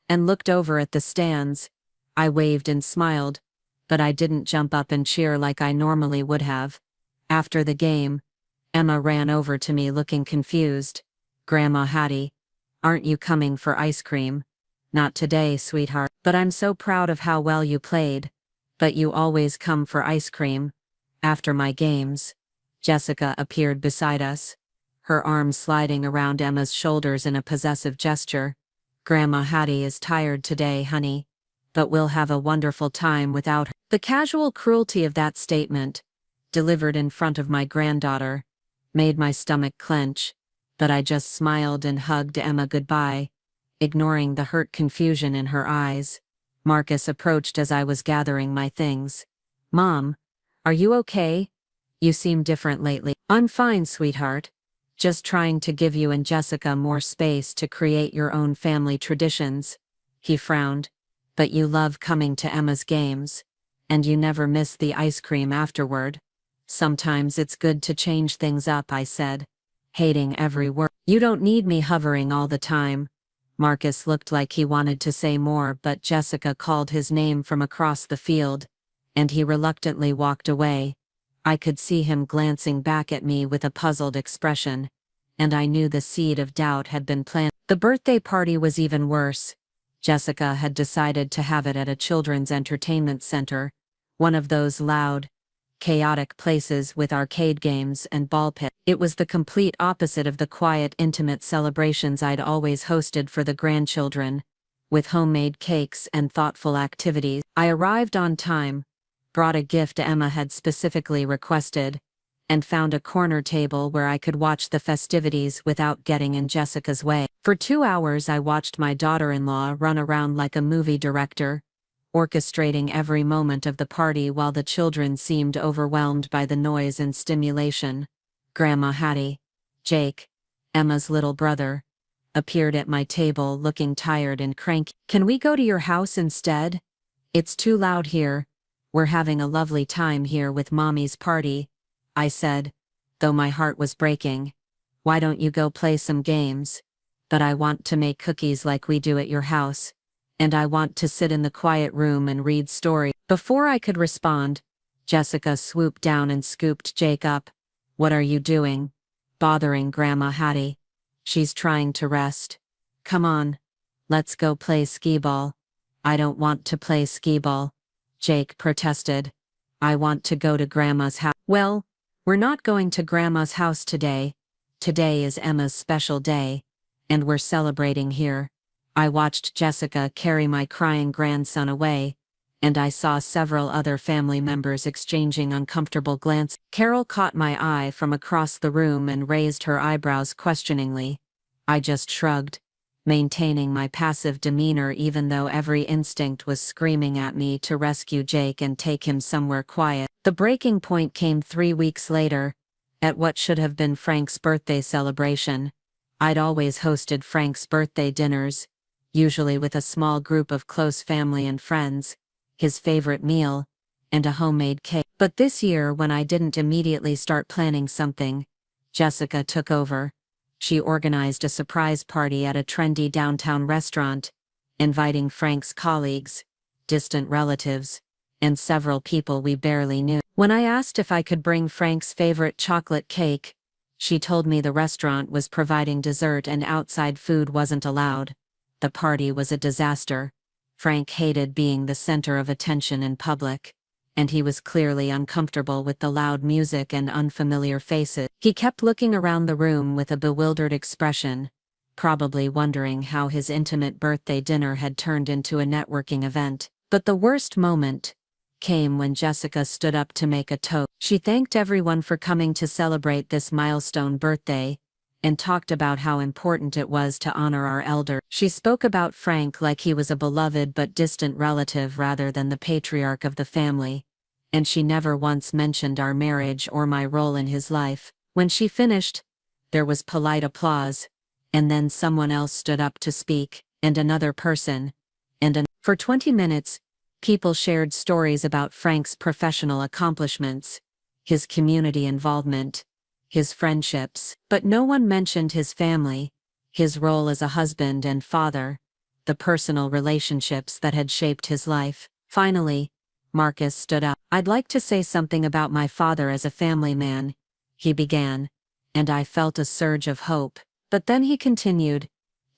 and looked over at the stands, I waved and smiled, but I didn't jump up and cheer like I normally would have. After the game, Emma ran over to me looking confused. "Grandma Hattie, aren't you coming for ice cream?" "Not today, sweetheart, but I'm so proud of how well you played. But you always come for ice cream after my games." Jessica appeared beside us, her arms sliding around Emma's shoulders in a possessive gesture. "Grandma Hattie is tired today, honey, but we'll have a wonderful time without her." The casual cruelty of that statement, delivered in front of my granddaughter, made my stomach clench, but I just smiled and hugged Emma goodbye, ignoring the hurt confusion in her eyes. Marcus approached as I was gathering my things. "Mom, are you okay? You seem different lately." "I'm fine, sweetheart. Just trying to give you and Jessica more space to create your own family traditions." He frowned. "But you love coming to Emma's games, and you never miss the ice cream afterward." "Sometimes it's good to change things up," I said, hating every word. "You don't need me hovering all the time." Marcus looked like he wanted to say more, but Jessica called his name from across the field, and he reluctantly walked away. I could see him glancing back at me with a puzzled expression, and I knew the seed of doubt had been planted. The birthday party was even worse. Jessica had decided to have it at a children's entertainment center, one of those loud, chaotic places with arcade games and ball pits. It was the complete opposite of the quiet, intimate celebrations I'd always hosted for the grandchildren, with homemade cakes and thoughtful activities. I arrived on time, brought a gift Emma had specifically requested, and found a corner table where I could watch the festivities without getting in Jessica's way. For 2 hours I watched my daughter-in-law run around like a movie director, orchestrating every moment of the party while the children seemed overwhelmed by the noise and stimulation. Grandma Hattie, Jake, Emma's little brother, appeared at my table looking tired and cranky. "Can we go to your house instead? It's too loud here. We're having a lovely time here with Mommy's party," I said, though my heart was breaking. "Why don't you go play some games? But I want to make cookies like we do at your house. And I want to sit in the quiet room and read stories." Before I could respond, Jessica swooped down and scooped Jake up. "What are you doing? Bothering Grandma Hattie? She's trying to rest. Come on. Let's go play skee-ball." "I don't want to play skee-ball," Jake protested. "I want to go to Grandma's house." "Well, we're not going to Grandma's house today. Today is Emma's special day, and we're celebrating here." I watched Jessica carry my crying grandson away, and I saw several other family members exchanging uncomfortable glances. Carol caught my eye from across the room and raised her eyebrows questioningly. I just shrugged. maintaining my passive demeanor even though every instinct was screaming at me to rescue Jake and take him somewhere quiet. The breaking point came 3 weeks later, at what should have been Frank's birthday celebration. I'd always hosted Frank's birthday dinners, usually with a small group of close family and friends, his favorite meal, and a homemade cake. But this year, when I didn't immediately start planning something, Jessica took over. She organized a surprise party at a trendy downtown restaurant, inviting Frank's colleagues, distant relatives, and several people we barely knew. When I asked if I could bring Frank's favorite chocolate cake, she told me the restaurant was providing dessert and outside food wasn't allowed. The party was a disaster. Frank hated being the center of attention in public, and he was clearly uncomfortable with the loud music and unfamiliar faces. He kept looking around the room with a bewildered expression, probably wondering how his intimate birthday dinner had turned into a networking event. But the worst moment came when Jessica stood up to make a toast. She thanked everyone for coming to celebrate this milestone birthday, and talked about how important it was to honor our elder. She spoke about Frank like he was a beloved but distant relative rather than the patriarch of the family, and she never once mentioned our marriage or my role in his life. When she finished, there was polite applause, and then someone else stood up to speak, and another person, For 20 minutes, people shared stories about Frank's professional accomplishments, his community involvement, his friendships, but no one mentioned his family, his role as a husband and father, the personal relationships that had shaped his life. Finally, Marcus stood up. "I'd like to say something about my father as a family man," he began, and I felt a surge of hope. But then he continued,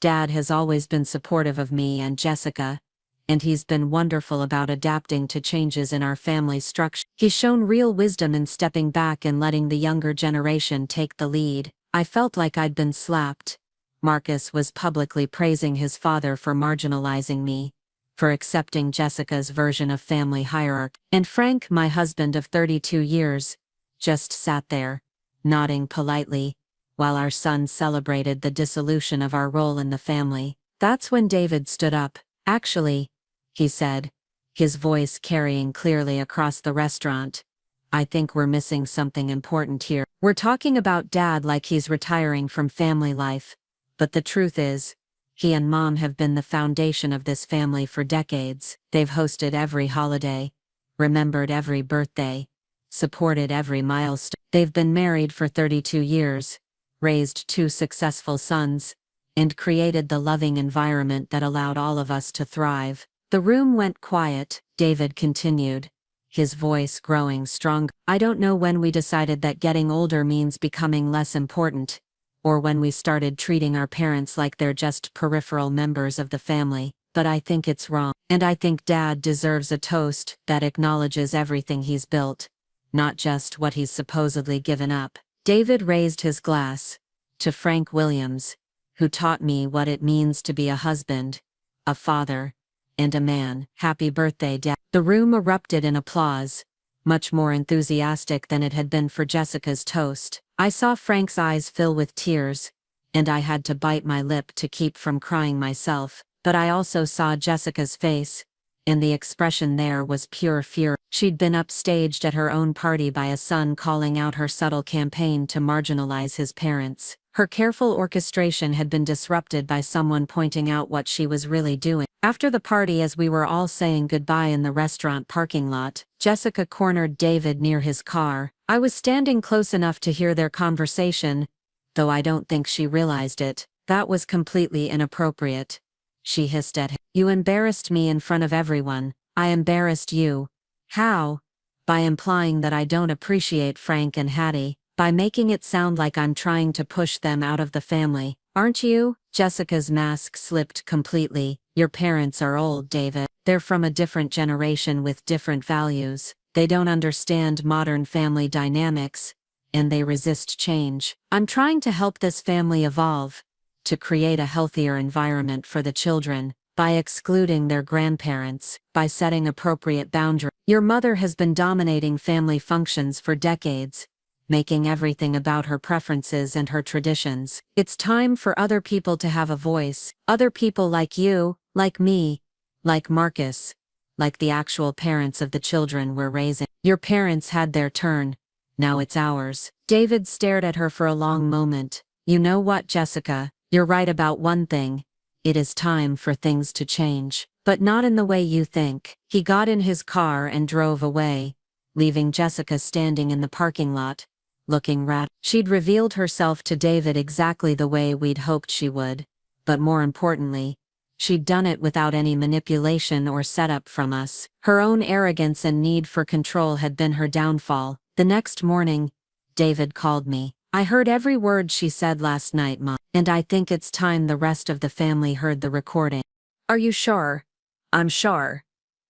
"Dad has always been supportive of me and Jessica, and he's been wonderful about adapting to changes in our family structure. He's shown real wisdom in stepping back and letting the younger generation take the lead." I felt like I'd been slapped. Marcus was publicly praising his father for marginalizing me, for accepting Jessica's version of family hierarchy. And Frank, my husband of 32 years, just sat there, nodding politely, while our son celebrated the dissolution of our role in the family. That's when David stood up. "Actually," he said, his voice carrying clearly across the restaurant, "I think we're missing something important here. We're talking about Dad like he's retiring from family life, but the truth is, he and Mom have been the foundation of this family for decades. They've hosted every holiday, remembered every birthday, supported every milestone. They've been married for 32 years, raised 2 successful sons, and created the loving environment that allowed all of us to thrive." The room went quiet. David continued, his voice growing stronger. "I don't know when we decided that getting older means becoming less important, or when we started treating our parents like they're just peripheral members of the family, but I think it's wrong. And I think Dad deserves a toast that acknowledges everything he's built, not just what he's supposedly given up." David raised his glass. "To Frank Williams, who taught me what it means to be a husband, a father, and a man. Happy birthday, Dad." The room erupted in applause, much more enthusiastic than it had been for Jessica's toast. I saw Frank's eyes fill with tears, and I had to bite my lip to keep from crying myself. But I also saw Jessica's face, and the expression there was pure fear. She'd been upstaged at her own party by a son calling out her subtle campaign to marginalize his parents. Her careful orchestration had been disrupted by someone pointing out what she was really doing. After the party, as we were all saying goodbye in the restaurant parking lot, Jessica cornered David near his car. I was standing close enough to hear their conversation, though I don't think she realized it. "That was completely inappropriate," she hissed at him. "You embarrassed me in front of everyone." "I embarrassed you." "How?" "By implying that I don't appreciate Frank and Hattie. By making it sound like I'm trying to push them out of the family. Aren't you?" Jessica's mask slipped completely. "Your parents are old, David. They're from a different generation with different values. They don't understand modern family dynamics, and they resist change. I'm trying to help this family evolve, to create a healthier environment for the children, by excluding their grandparents, by setting appropriate boundaries. Your mother has been dominating family functions for decades, making everything about her preferences and her traditions. It's time for other people to have a voice. Other people like you, like me, like Marcus, like the actual parents of the children we're raising. Your parents had their turn. Now it's ours. David stared at her for a long moment. You know what, Jessica? You're right about one thing. It is time for things to change. But not in the way you think. He got in his car and drove away, leaving Jessica standing in the parking lot, looking She'd revealed herself to David exactly the way we'd hoped she would. But more importantly, she'd done it without any manipulation or setup from us. Her own arrogance and need for control had been her downfall. The next morning, David called me. I heard every word she said last night, Mom, and I think it's time the rest of the family heard the recording. Are you sure? I'm sure.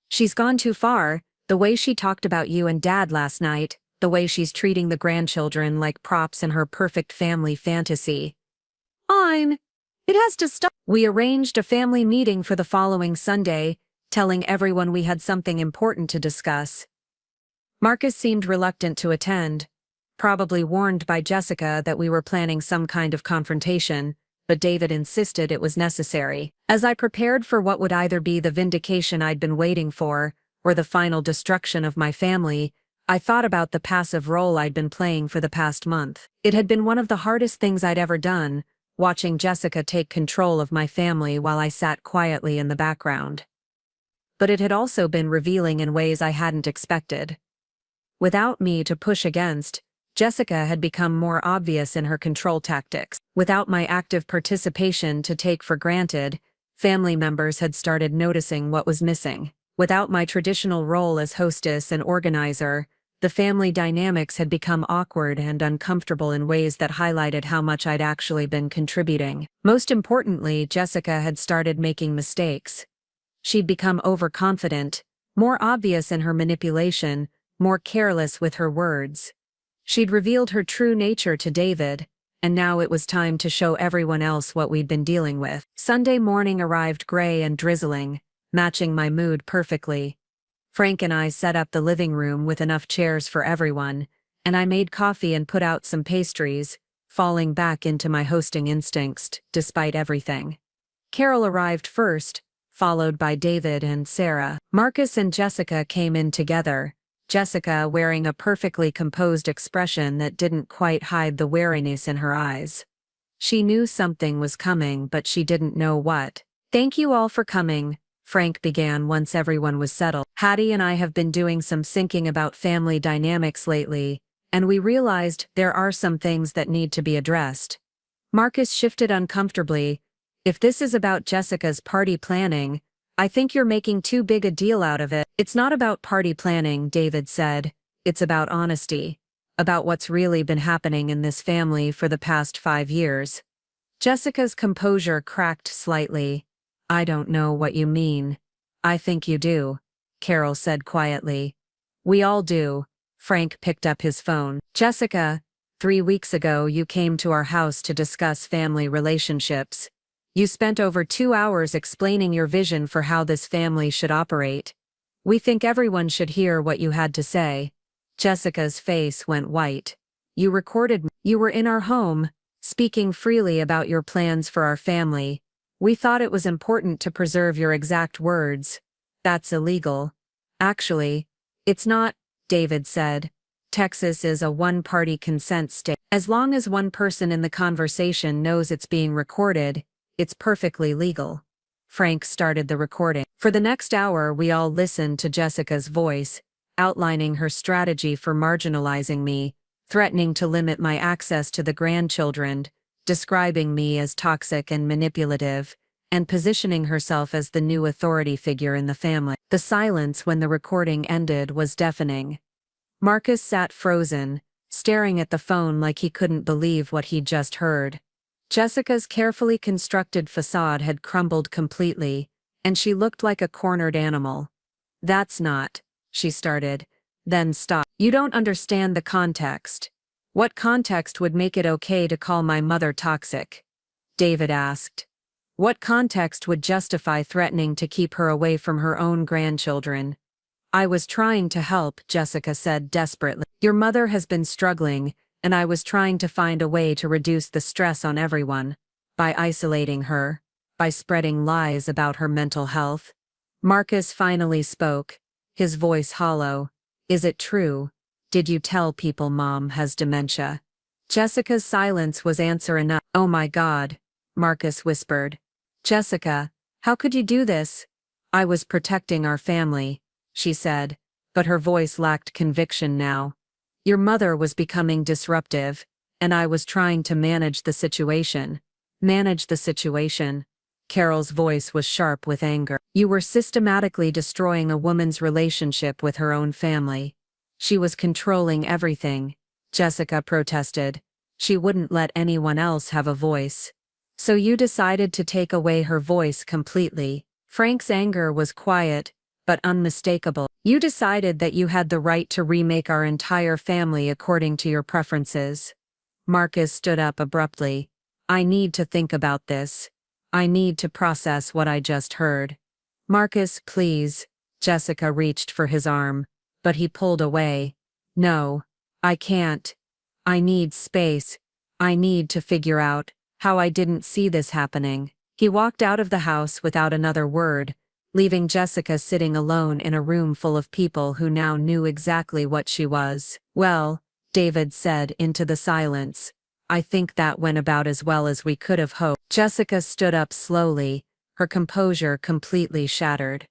She's gone too far, the way she talked about you and Dad last night, the way she's treating the grandchildren like props in her perfect family fantasy. Fine. It has to stop. We arranged a family meeting for the following Sunday, telling everyone we had something important to discuss. Marcus seemed reluctant to attend, probably warned by Jessica that we were planning some kind of confrontation, but David insisted it was necessary. As I prepared for what would either be the vindication I'd been waiting for, or the final destruction of my family, I thought about the passive role I'd been playing for the past month. It had been one of the hardest things I'd ever done, watching Jessica take control of my family while I sat quietly in the background. But it had also been revealing in ways I hadn't expected. Without me to push against, Jessica had become more obvious in her control tactics. Without my active participation to take for granted, family members had started noticing what was missing. Without my traditional role as hostess and organizer, the family dynamics had become awkward and uncomfortable in ways that highlighted how much I'd actually been contributing. Most importantly, Jessica had started making mistakes. She'd become overconfident, more obvious in her manipulation, more careless with her words. She'd revealed her true nature to David, and now it was time to show everyone else what we'd been dealing with. Sunday morning arrived gray and drizzling, matching my mood perfectly. Frank and I set up the living room with enough chairs for everyone, and I made coffee and put out some pastries, falling back into my hosting instincts, despite everything. Carol arrived first, followed by David and Sarah. Marcus and Jessica came in together, Jessica wearing a perfectly composed expression that didn't quite hide the wariness in her eyes. She knew something was coming, but she didn't know what. Thank you all for coming, Frank began once everyone was settled. Hattie and I have been doing some thinking about family dynamics lately, and we realized there are some things that need to be addressed. Marcus shifted uncomfortably. If this is about Jessica's party planning, I think you're making too big a deal out of it. It's not about party planning, David said. It's about honesty. About what's really been happening in this family for the past 5 years. Jessica's composure cracked slightly. I don't know what you mean. I think you do, Carol said quietly. We all do. Frank picked up his phone. Jessica, 3 weeks ago you came to our house to discuss family relationships. You spent over 2 hours explaining your vision for how this family should operate. We think everyone should hear what you had to say. Jessica's face went white. You recorded me. You were in our home, speaking freely about your plans for our family. We thought it was important to preserve your exact words. That's illegal. Actually, it's not, David said. Texas is a one-party consent state. As long as one person in the conversation knows it's being recorded, it's perfectly legal. Frank started the recording. For the next hour, we all listened to Jessica's voice, outlining her strategy for marginalizing me, threatening to limit my access to the grandchildren, describing me as toxic and manipulative, and positioning herself as the new authority figure in the family. The silence when the recording ended was deafening. Marcus sat frozen, staring at the phone like he couldn't believe what he'd just heard. Jessica's carefully constructed facade had crumbled completely, and she looked like a cornered animal. That's not, she started, then stopped. You don't understand the context. What context would make it okay to call my mother toxic? David asked. What context would justify threatening to keep her away from her own grandchildren? I was trying to help, Jessica said desperately. Your mother has been struggling, and I was trying to find a way to reduce the stress on everyone. By isolating her. By spreading lies about her mental health. Marcus finally spoke, his voice hollow. Is it true? Did you tell people Mom has dementia? Jessica's silence was answer enough. Oh my God, Marcus whispered. Jessica, how could you do this? I was protecting our family, she said, but her voice lacked conviction now. Your mother was becoming disruptive, and I was trying to manage the situation. Manage the situation. Carol's voice was sharp with anger. You were systematically destroying a woman's relationship with her own family. She was controlling everything, Jessica protested. She wouldn't let anyone else have a voice. So you decided to take away her voice completely. Frank's anger was quiet, but unmistakable. You decided that you had the right to remake our entire family according to your preferences. Marcus stood up abruptly. I need to think about this. I need to process what I just heard. Marcus, please. Jessica reached for his arm, but he pulled away. No, I can't. I need space. I need to figure out how I didn't see this happening. He walked out of the house without another word, leaving Jessica sitting alone in a room full of people who now knew exactly what she was. Well, David said into the silence. I think that went about as well as we could have hoped. Jessica stood up slowly, her composure completely shattered.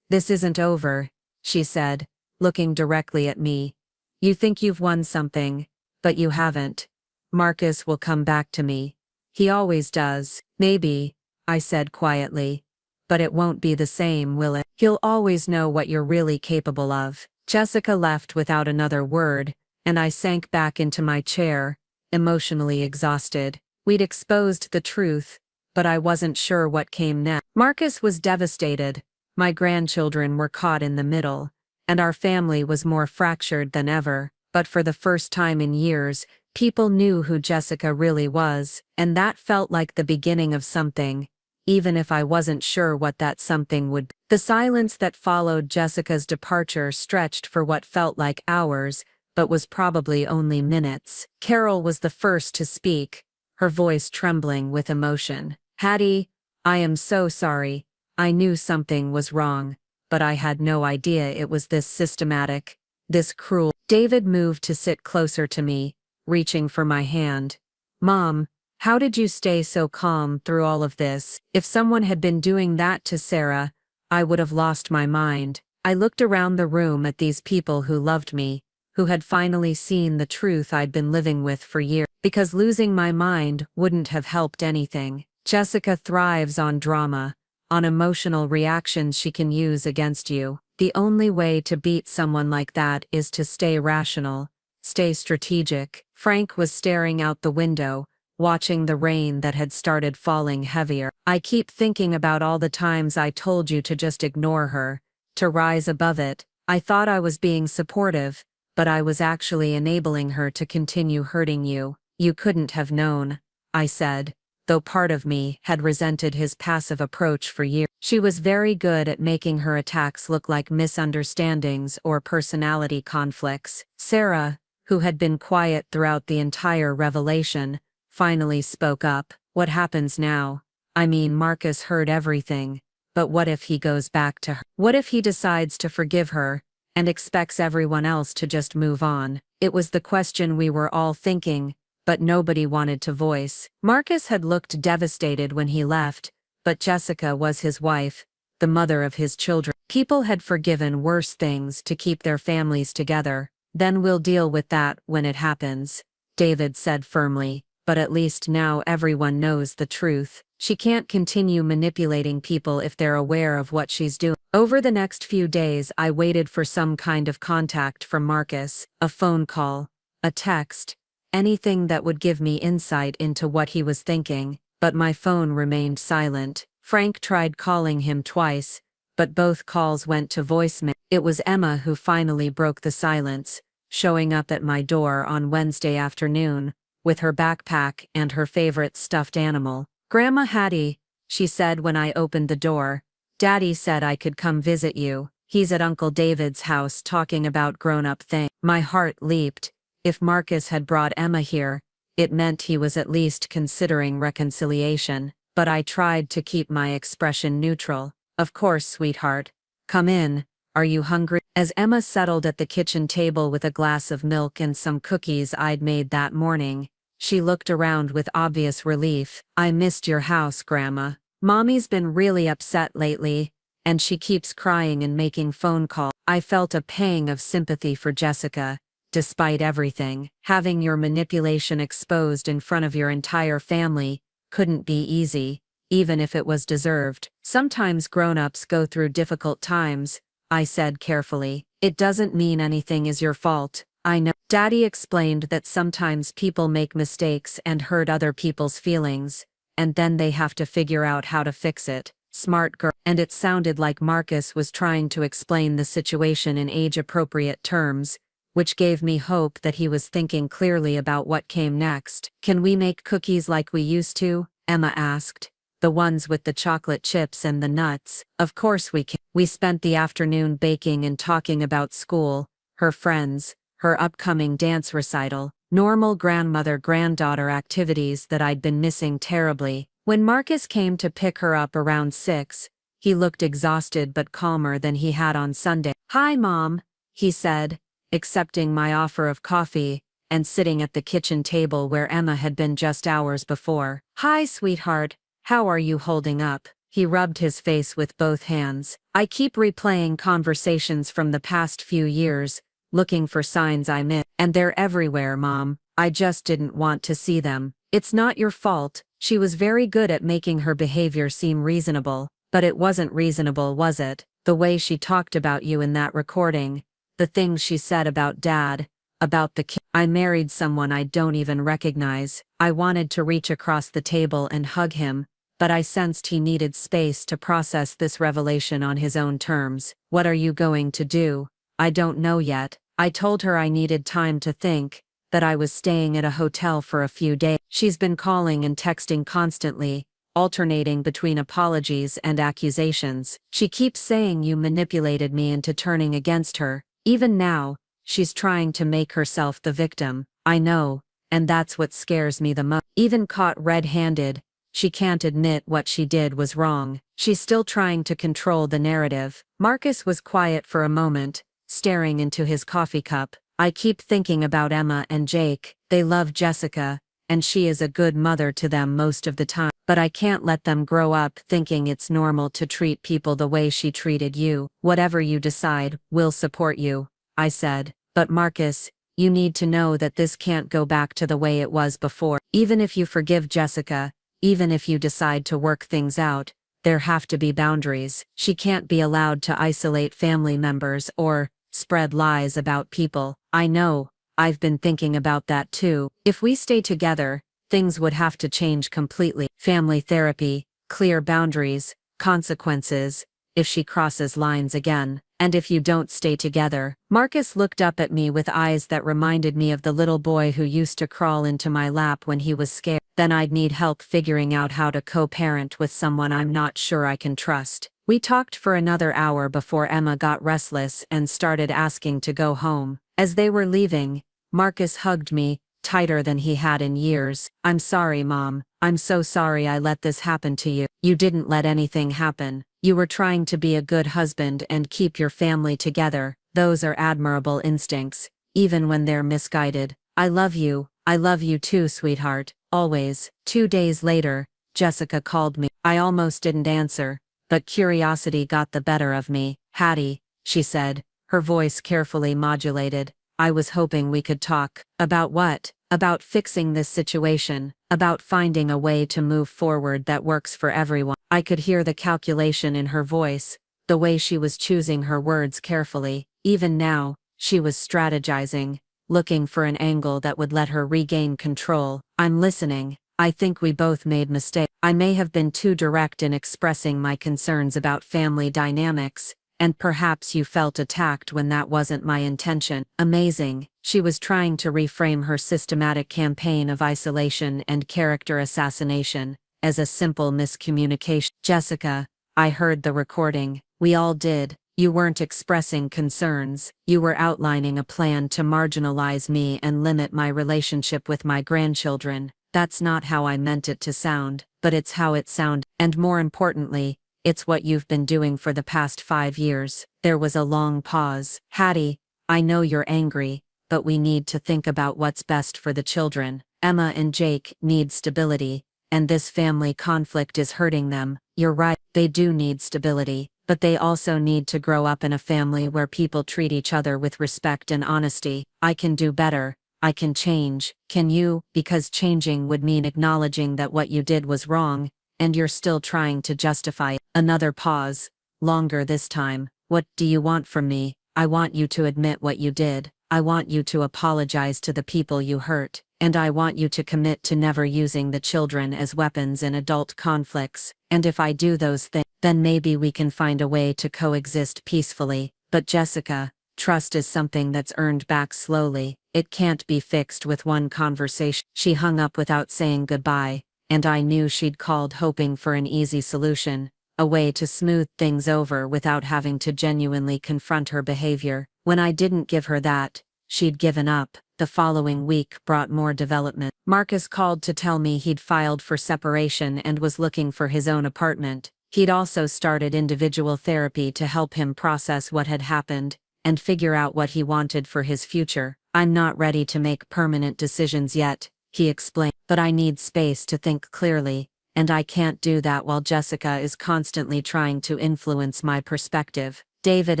This isn't over, she said, looking directly at me. You think you've won something, but you haven't. Marcus will come back to me. He always does. Maybe, I said quietly. But it won't be the same, will it? He'll always know what you're really capable of. Jessica left without another word, and I sank back into my chair, emotionally exhausted. We'd exposed the truth, but I wasn't sure what came next. Marcus was devastated. My grandchildren were caught in the middle, and our family was more fractured than ever. But for the first time in years, people knew who Jessica really was, and that felt like the beginning of something, even if I wasn't sure what that something would be. The silence that followed Jessica's departure stretched for what felt like hours, but was probably only minutes. Carol was the first to speak, her voice trembling with emotion. Hattie, I am so sorry. I knew something was wrong, but I had no idea it was this systematic, this cruel. David moved to sit closer to me, reaching for my hand. Mom, how did you stay so calm through all of this? If someone had been doing that to Sarah, I would have lost my mind. I looked around the room at these people who loved me, who had finally seen the truth I'd been living with for years, because losing my mind wouldn't have helped anything. Jessica thrives on drama, on emotional reactions she can use against you. The only way to beat someone like that is to stay rational, stay strategic. Frank was staring out the window, watching the rain that had started falling heavier. I keep thinking about all the times I told you to just ignore her, to rise above it. I thought I was being supportive, but I was actually enabling her to continue hurting you. You couldn't have known, I said, though part of me had resented his passive approach for years. She was very good at making her attacks look like misunderstandings or personality conflicts. Sarah, who had been quiet throughout the entire revelation, finally spoke up. What happens now? I mean, Marcus heard everything, but what if he goes back to her? What if he decides to forgive her, and expects everyone else to just move on? It was the question we were all thinking, but nobody wanted to voice. Marcus had looked devastated when he left, but Jessica was his wife, the mother of his children. People had forgiven worse things to keep their families together. Then we'll deal with that when it happens, David said firmly, but at least now everyone knows the truth. She can't continue manipulating people if they're aware of what she's doing. Over the next few days, I waited for some kind of contact from Marcus, a phone call, a text, anything that would give me insight into what he was thinking, but my phone remained silent. Frank tried calling him twice, but both calls went to voicemail. It was Emma who finally broke the silence, showing up at my door on Wednesday afternoon, with her backpack and her favorite stuffed animal. Grandma Hattie, she said when I opened the door, Daddy said I could come visit you. He's at Uncle David's house talking about grown-up things. My heart leaped. If Marcus had brought Emma here, it meant he was at least considering reconciliation, but I tried to keep my expression neutral. Of course, sweetheart. Come in. Are you hungry? As Emma settled at the kitchen table with a glass of milk and some cookies I'd made that morning, she looked around with obvious relief. I missed your house, Grandma. Mommy's been really upset lately, and she keeps crying and making phone calls. I felt a pang of sympathy for Jessica. Despite everything, having your manipulation exposed in front of your entire family couldn't be easy, even if it was deserved. Sometimes grown-ups go through difficult times, I said carefully. It doesn't mean anything is your fault. I know. Daddy explained that sometimes people make mistakes and hurt other people's feelings, and then they have to figure out how to fix it. Smart girl. And it sounded like Marcus was trying to explain the situation in age-appropriate terms, which gave me hope that he was thinking clearly about what came next. Can we make cookies like we used to? Emma asked. The ones with the chocolate chips and the nuts. Of course we can. We spent the afternoon baking and talking about school, her friends, her upcoming dance recital, normal grandmother-granddaughter activities that I'd been missing terribly. When Marcus came to pick her up around 6, he looked exhausted but calmer than he had on Sunday. Hi, Mom, he said, accepting my offer of coffee and sitting at the kitchen table where Emma had been just hours before. Hi, sweetheart. How are you holding up? He rubbed his face with both hands. I keep replaying conversations from the past few years, looking for signs I missed. And they're everywhere, Mom. I just didn't want to see them. It's not your fault. She was very good at making her behavior seem reasonable. But it wasn't reasonable, was it? The way she talked about you in that recording. The things she said about Dad. About the kid. I married someone I don't even recognize. I wanted to reach across the table and hug him, but I sensed he needed space to process this revelation on his own terms. What are you going to do? I don't know yet. I told her I needed time to think, that I was staying at a hotel for a few days. She's been calling and texting constantly, alternating between apologies and accusations. She keeps saying you manipulated me into turning against her. Even now, she's trying to make herself the victim. I know, and that's what scares me the most. Even caught red-handed, she can't admit what she did was wrong. She's still trying to control the narrative. Marcus was quiet for a moment, staring into his coffee cup. I keep thinking about Emma and Jake. They love Jessica, and she is a good mother to them most of the time. But I can't let them grow up thinking it's normal to treat people the way she treated you. Whatever you decide, we'll support you, I said. But Marcus, you need to know that this can't go back to the way it was before. Even if you forgive Jessica, even if you decide to work things out, there have to be boundaries. She can't be allowed to isolate family members or spread lies about people. I know, I've been thinking about that too. If we stay together, things would have to change completely. Family therapy, clear boundaries, consequences, if she crosses lines again. And if you don't stay together. Marcus looked up at me with eyes that reminded me of the little boy who used to crawl into my lap when he was scared. Then I'd need help figuring out how to co-parent with someone I'm not sure I can trust. We talked for another hour before Emma got restless and started asking to go home. As they were leaving, Marcus hugged me, tighter than he had in years. I'm sorry, Mom. I'm so sorry I let this happen to you. You didn't let anything happen. You were trying to be a good husband and keep your family together. Those are admirable instincts, even when they're misguided. I love you. I love you too, sweetheart. Always. 2 days later, Jessica called me. I almost didn't answer, but curiosity got the better of me. Hattie, she said, her voice carefully modulated. I was hoping we could talk. About what? About fixing this situation. About finding a way to move forward that works for everyone. I could hear the calculation in her voice, the way she was choosing her words carefully. Even now, she was strategizing, looking for an angle that would let her regain control. I'm listening. I think we both made mistakes. I may have been too direct in expressing my concerns about family dynamics, and perhaps you felt attacked when that wasn't my intention. Amazing. She was trying to reframe her systematic campaign of isolation and character assassination as a simple miscommunication. Jessica, I heard the recording. We all did. You weren't expressing concerns, you were outlining a plan to marginalize me and limit my relationship with my grandchildren. That's not how I meant it to sound, but it's how it sounded. And more importantly, it's what you've been doing for the past 5 years. There was a long pause. Hattie, I know you're angry, but we need to think about what's best for the children. Emma and Jake need stability, and this family conflict is hurting them. You're right, they do need stability, but they also need to grow up in a family where people treat each other with respect and honesty. I can do better. I can change. Can you? Because changing would mean acknowledging that what you did was wrong, and you're still trying to justify it. Another pause. Longer this time. What do you want from me? I want you to admit what you did. I want you to apologize to the people you hurt, and I want you to commit to never using the children as weapons in adult conflicts. And if I do those things, then maybe we can find a way to coexist peacefully. But Jessica, trust is something that's earned back slowly. It can't be fixed with one conversation. She hung up without saying goodbye, and I knew she'd called hoping for an easy solution, a way to smooth things over without having to genuinely confront her behavior. When I didn't give her that, she'd given up. The following week brought more development. Marcus called to tell me he'd filed for separation and was looking for his own apartment. He'd also started individual therapy to help him process what had happened and figure out what he wanted for his future. I'm not ready to make permanent decisions yet, he explained, but I need space to think clearly, and I can't do that while Jessica is constantly trying to influence my perspective. David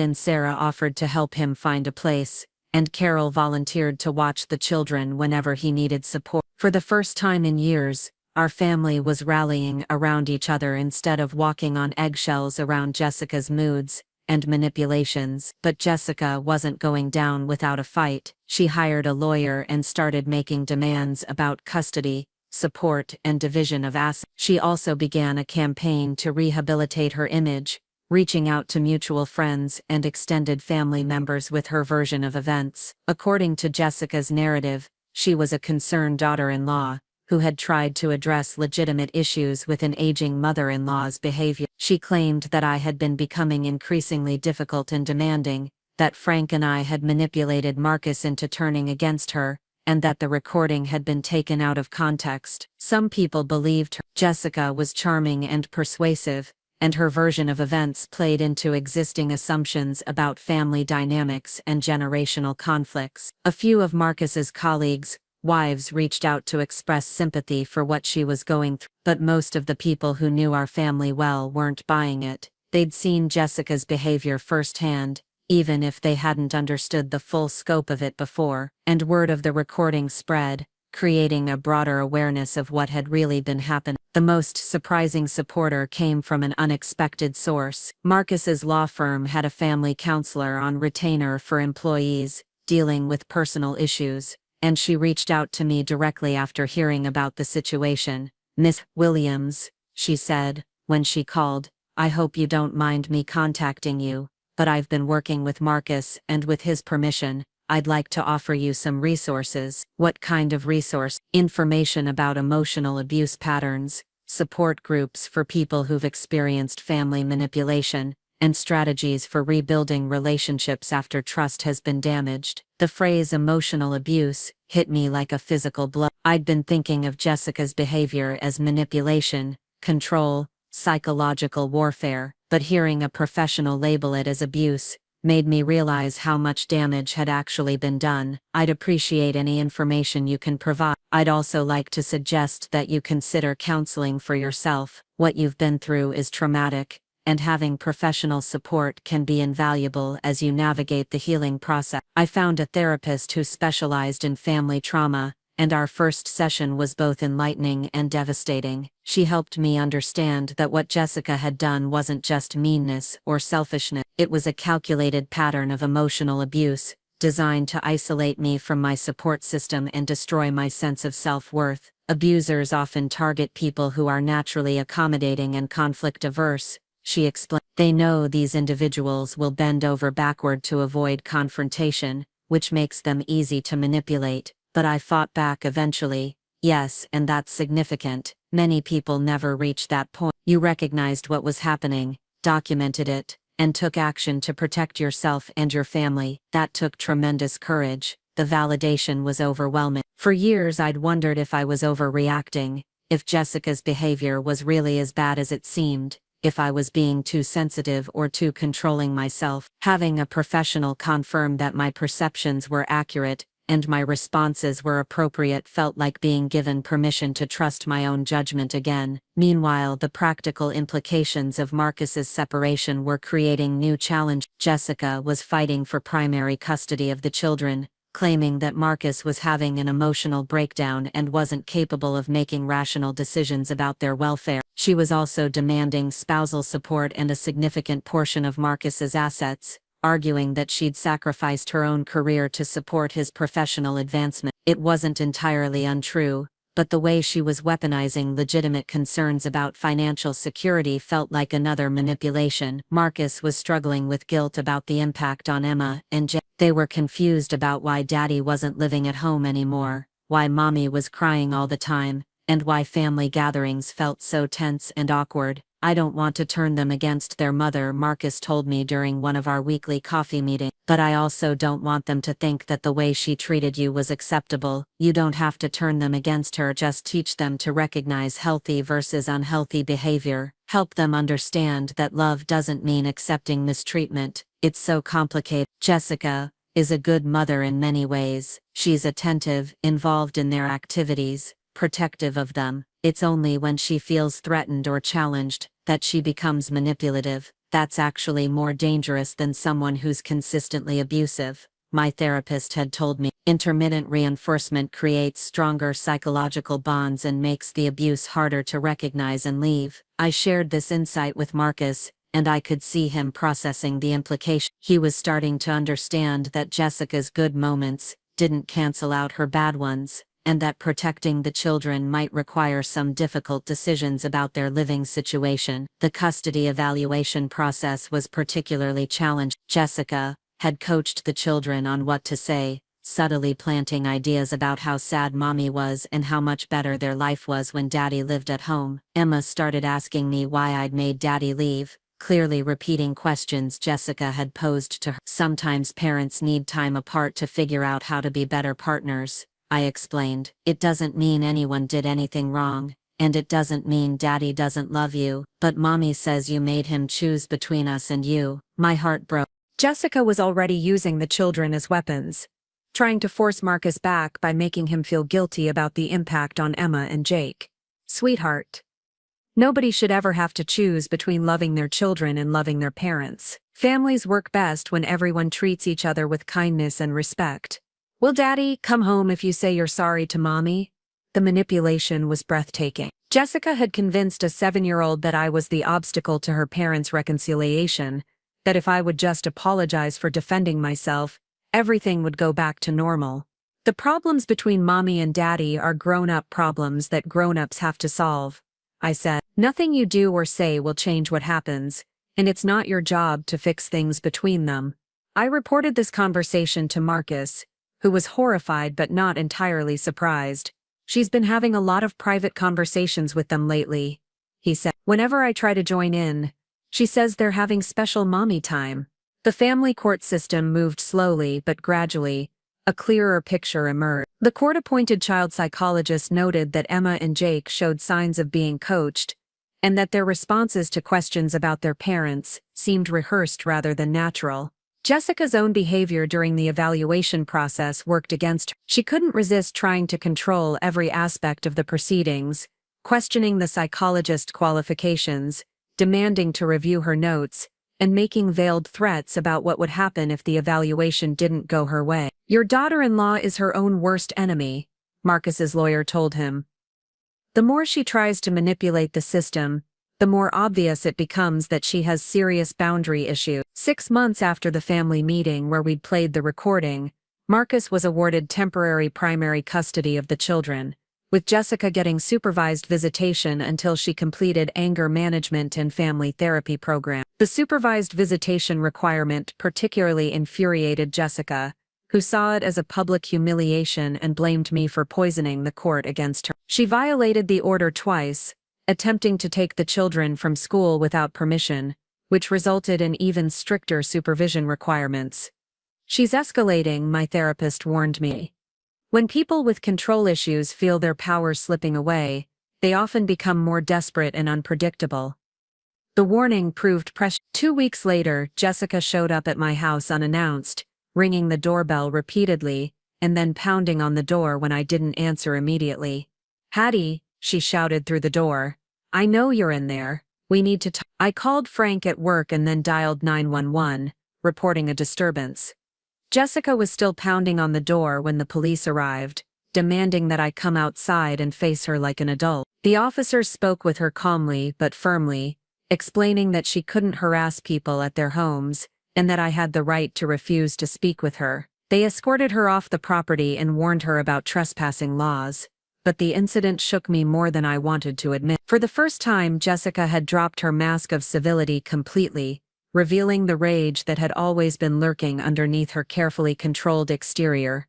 and Sarah offered to help him find a place, and Carol volunteered to watch the children whenever he needed support. For the first time in years, our family was rallying around each other instead of walking on eggshells around Jessica's moods and manipulations. But Jessica wasn't going down without a fight. She hired a lawyer and started making demands about custody, support, and division of assets. She also began a campaign to rehabilitate her image, reaching out to mutual friends and extended family members with her version of events. According to Jessica's narrative, she was a concerned daughter-in-law who had tried to address legitimate issues with an aging mother-in-law's behavior. She claimed that I had been becoming increasingly difficult and demanding, that Frank and I had manipulated Marcus into turning against her, and that the recording had been taken out of context. Some people believed her. Jessica was charming and persuasive, and her version of events played into existing assumptions about family dynamics and generational conflicts. A few of Marcus's colleagues' wives reached out to express sympathy for what she was going through, but most of the people who knew our family well weren't buying it. They'd seen Jessica's behavior firsthand, even if they hadn't understood the full scope of it before, and word of the recording spread, creating a broader awareness of what had really been happening. The most surprising supporter came from an unexpected source. Marcus's law firm had a family counselor on retainer for employees dealing with personal issues, and she reached out to me directly after hearing about the situation. "Miss Williams," she said, when she called, "I hope you don't mind me contacting you, but I've been working with Marcus, and with his permission, I'd like to offer you some resources." "What kind of resource?" "Information about emotional abuse patterns, support groups for people who've experienced family manipulation, and strategies for rebuilding relationships after trust has been damaged." The phrase emotional abuse hit me like a physical blow. I'd been thinking of Jessica's behavior as manipulation, control, psychological warfare, but hearing a professional label it as abuse made me realize how much damage had actually been done. "I'd appreciate any information you can provide. I'd also like to suggest that you consider counseling for yourself. What you've been through is traumatic, and having professional support can be invaluable as you navigate the healing process." I found a therapist who specialized in family trauma, and our first session was both enlightening and devastating. She helped me understand that what Jessica had done wasn't just meanness or selfishness. It was a calculated pattern of emotional abuse, designed to isolate me from my support system and destroy my sense of self-worth. Abusers often target people who are naturally accommodating and conflict-averse, she explained. They know these individuals will bend over backward to avoid confrontation, which makes them easy to manipulate. But I fought back eventually. "Yes, and that's significant. Many people never reach that point. You recognized what was happening, documented it, and took action to protect yourself and your family. That took tremendous courage. The validation was overwhelming. For years I'd wondered if I was overreacting, if Jessica's behavior was really as bad as it seemed, if I was being too sensitive or too controlling myself. Having a professional confirm that my perceptions were accurate and my responses were appropriate felt like being given permission to trust my own judgment again. Meanwhile, the practical implications of Marcus's separation were creating new challenges. Jessica was fighting for primary custody of the children, claiming that Marcus was having an emotional breakdown and wasn't capable of making rational decisions about their welfare. She was also demanding spousal support and a significant portion of Marcus's assets, arguing that she'd sacrificed her own career to support his professional advancement. It wasn't entirely untrue, but the way she was weaponizing legitimate concerns about financial security felt like another manipulation. Marcus was struggling with guilt about the impact on Emma and Jay. They were confused about why Daddy wasn't living at home anymore, why Mommy was crying all the time, and why family gatherings felt so tense and awkward. "I don't want to turn them against their mother," Marcus told me during one of our weekly coffee meetings. "But I also don't want them to think that the way she treated you was acceptable." "You don't have to turn them against her, just teach them to recognize healthy versus unhealthy behavior. Help them understand that love doesn't mean accepting mistreatment. It's so complicated." Jessica is a good mother in many ways. She's attentive, involved in their activities, protective of them. It's only when she feels threatened or challenged that she becomes manipulative. That's actually more dangerous than someone who's consistently abusive, my therapist had told me. Intermittent reinforcement creates stronger psychological bonds and makes the abuse harder to recognize and leave. I shared this insight with Marcus, and I could see him processing the implication. He was starting to understand that Jessica's good moments didn't cancel out her bad ones, and that protecting the children might require some difficult decisions about their living situation. The custody evaluation process was particularly challenging. Jessica had coached the children on what to say, subtly planting ideas about how sad Mommy was and how much better their life was when Daddy lived at home. Emma started asking me why I'd made Daddy leave, clearly repeating questions Jessica had posed to her. "Sometimes parents need time apart to figure out how to be better partners," I explained. "It doesn't mean anyone did anything wrong, and it doesn't mean Daddy doesn't love you, but Mommy says you made him choose between us and you." My heart broke. Jessica was already using the children as weapons, trying to force Marcus back by making him feel guilty about the impact on Emma and Jake. "Sweetheart, nobody should ever have to choose between loving their children and loving their parents. Families work best when everyone treats each other with kindness and respect. Will Daddy come home if you say you're sorry to Mommy?" The manipulation was breathtaking. Jessica had convinced a 7-year-old that I was the obstacle to her parents' reconciliation, that if I would just apologize for defending myself, everything would go back to normal. "The problems between Mommy and Daddy are grown-up problems that grown-ups have to solve," I said. "Nothing you do or say will change what happens, and it's not your job to fix things between them." I reported this conversation to Marcus, who was horrified but not entirely surprised. "She's been having a lot of private conversations with them lately," he said. "Whenever I try to join in, she says they're having special mommy time." The family court system moved slowly but gradually. A clearer picture emerged. The court-appointed child psychologist noted that Emma and Jake showed signs of being coached, and that their responses to questions about their parents seemed rehearsed rather than natural. Jessica's own behavior during the evaluation process worked against her. She couldn't resist trying to control every aspect of the proceedings, questioning the psychologist's qualifications, demanding to review her notes, and making veiled threats about what would happen if the evaluation didn't go her way. "Your daughter-in-law is her own worst enemy," Marcus's lawyer told him. "The more she tries to manipulate the system, the more obvious it becomes that she has serious boundary issues." 6 months after the family meeting where we'd played the recording, Marcus was awarded temporary primary custody of the children, with Jessica getting supervised visitation until she completed anger management and family therapy program. The supervised visitation requirement particularly infuriated Jessica, who saw it as a public humiliation and blamed me for poisoning the court against her. She violated the order twice, attempting to take the children from school without permission, which resulted in even stricter supervision requirements. "She's escalating," my therapist warned me. "When people with control issues feel their power slipping away, they often become more desperate and unpredictable." The warning proved prescient. 2 weeks later, Jessica showed up at my house unannounced, ringing the doorbell repeatedly, and then pounding on the door when I didn't answer immediately. "Hattie," she shouted through the door. "I know you're in there. We need to talk." I called Frank at work and then dialed 911, reporting a disturbance. Jessica was still pounding on the door when the police arrived, demanding that I come outside and face her like an adult. The officers spoke with her calmly but firmly, explaining that she couldn't harass people at their homes, and that I had the right to refuse to speak with her. They escorted her off the property and warned her about trespassing laws, but the incident shook me more than I wanted to admit. For the first time, Jessica had dropped her mask of civility completely, revealing the rage that had always been lurking underneath her carefully controlled exterior.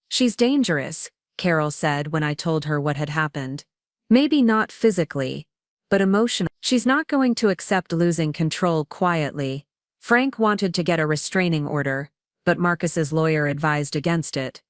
"She's dangerous," Carol said when I told her what had happened. "Maybe not physically, but emotionally. She's not going to accept losing control quietly." Frank wanted to get a restraining order, but Marcus's lawyer advised against it.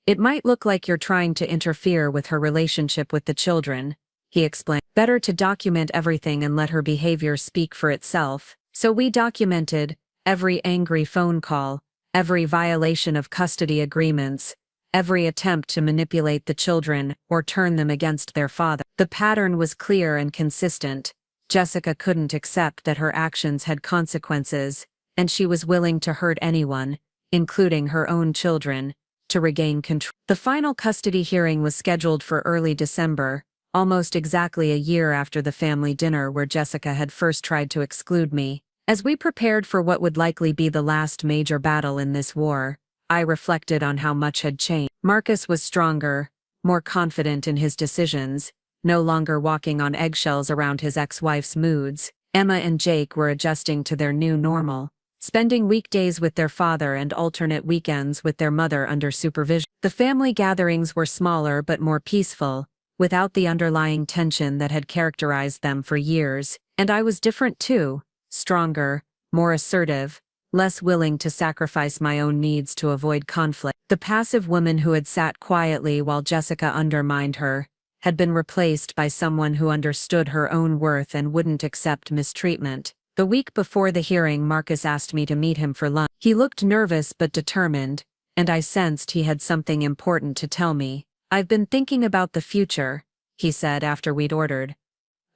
"It might look like you're trying to interfere with her relationship with the children," he explained. "Better to document everything and let her behavior speak for itself." So we documented every angry phone call, every violation of custody agreements, every attempt to manipulate the children or turn them against their father. The pattern was clear and consistent. Jessica couldn't accept that her actions had consequences, and she was willing to hurt anyone, including her own children, to regain control. The final custody hearing was scheduled for early December, almost exactly a year after the family dinner where Jessica had first tried to exclude me. As we prepared for what would likely be the last major battle in this war, I reflected on how much had changed. Marcus was stronger, more confident in his decisions, no longer walking on eggshells around his ex-wife's moods. Emma and Jake were adjusting to their new normal, spending weekdays with their father and alternate weekends with their mother under supervision. The family gatherings were smaller but more peaceful, without the underlying tension that had characterized them for years, and I was different too. Stronger, more assertive, less willing to sacrifice my own needs to avoid conflict. The passive woman who had sat quietly while Jessica undermined her had been replaced by someone who understood her own worth and wouldn't accept mistreatment. The week before the hearing, Marcus asked me to meet him for lunch. He looked nervous but determined, and I sensed he had something important to tell me. "I've been thinking about the future," he said after we'd ordered.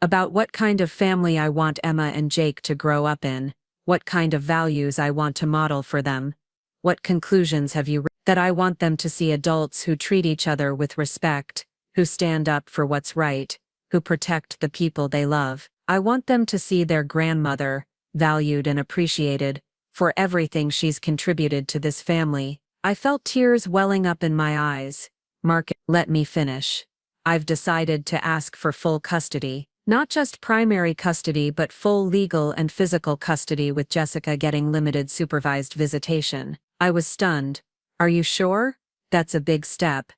"About what kind of family I want Emma and Jake to grow up in, what kind of values I want to model for them. What conclusions have you reached? That I want them to see adults who treat each other with respect, who stand up for what's right, who protect the people they love. I want them to see their grandmother, valued and appreciated, for everything she's contributed to this family." I felt tears welling up in my eyes. "Mark, let me finish. I've decided to ask for full custody. Not just primary custody but full legal and physical custody with Jessica getting limited supervised visitation." I was stunned. "Are you sure? That's a big step."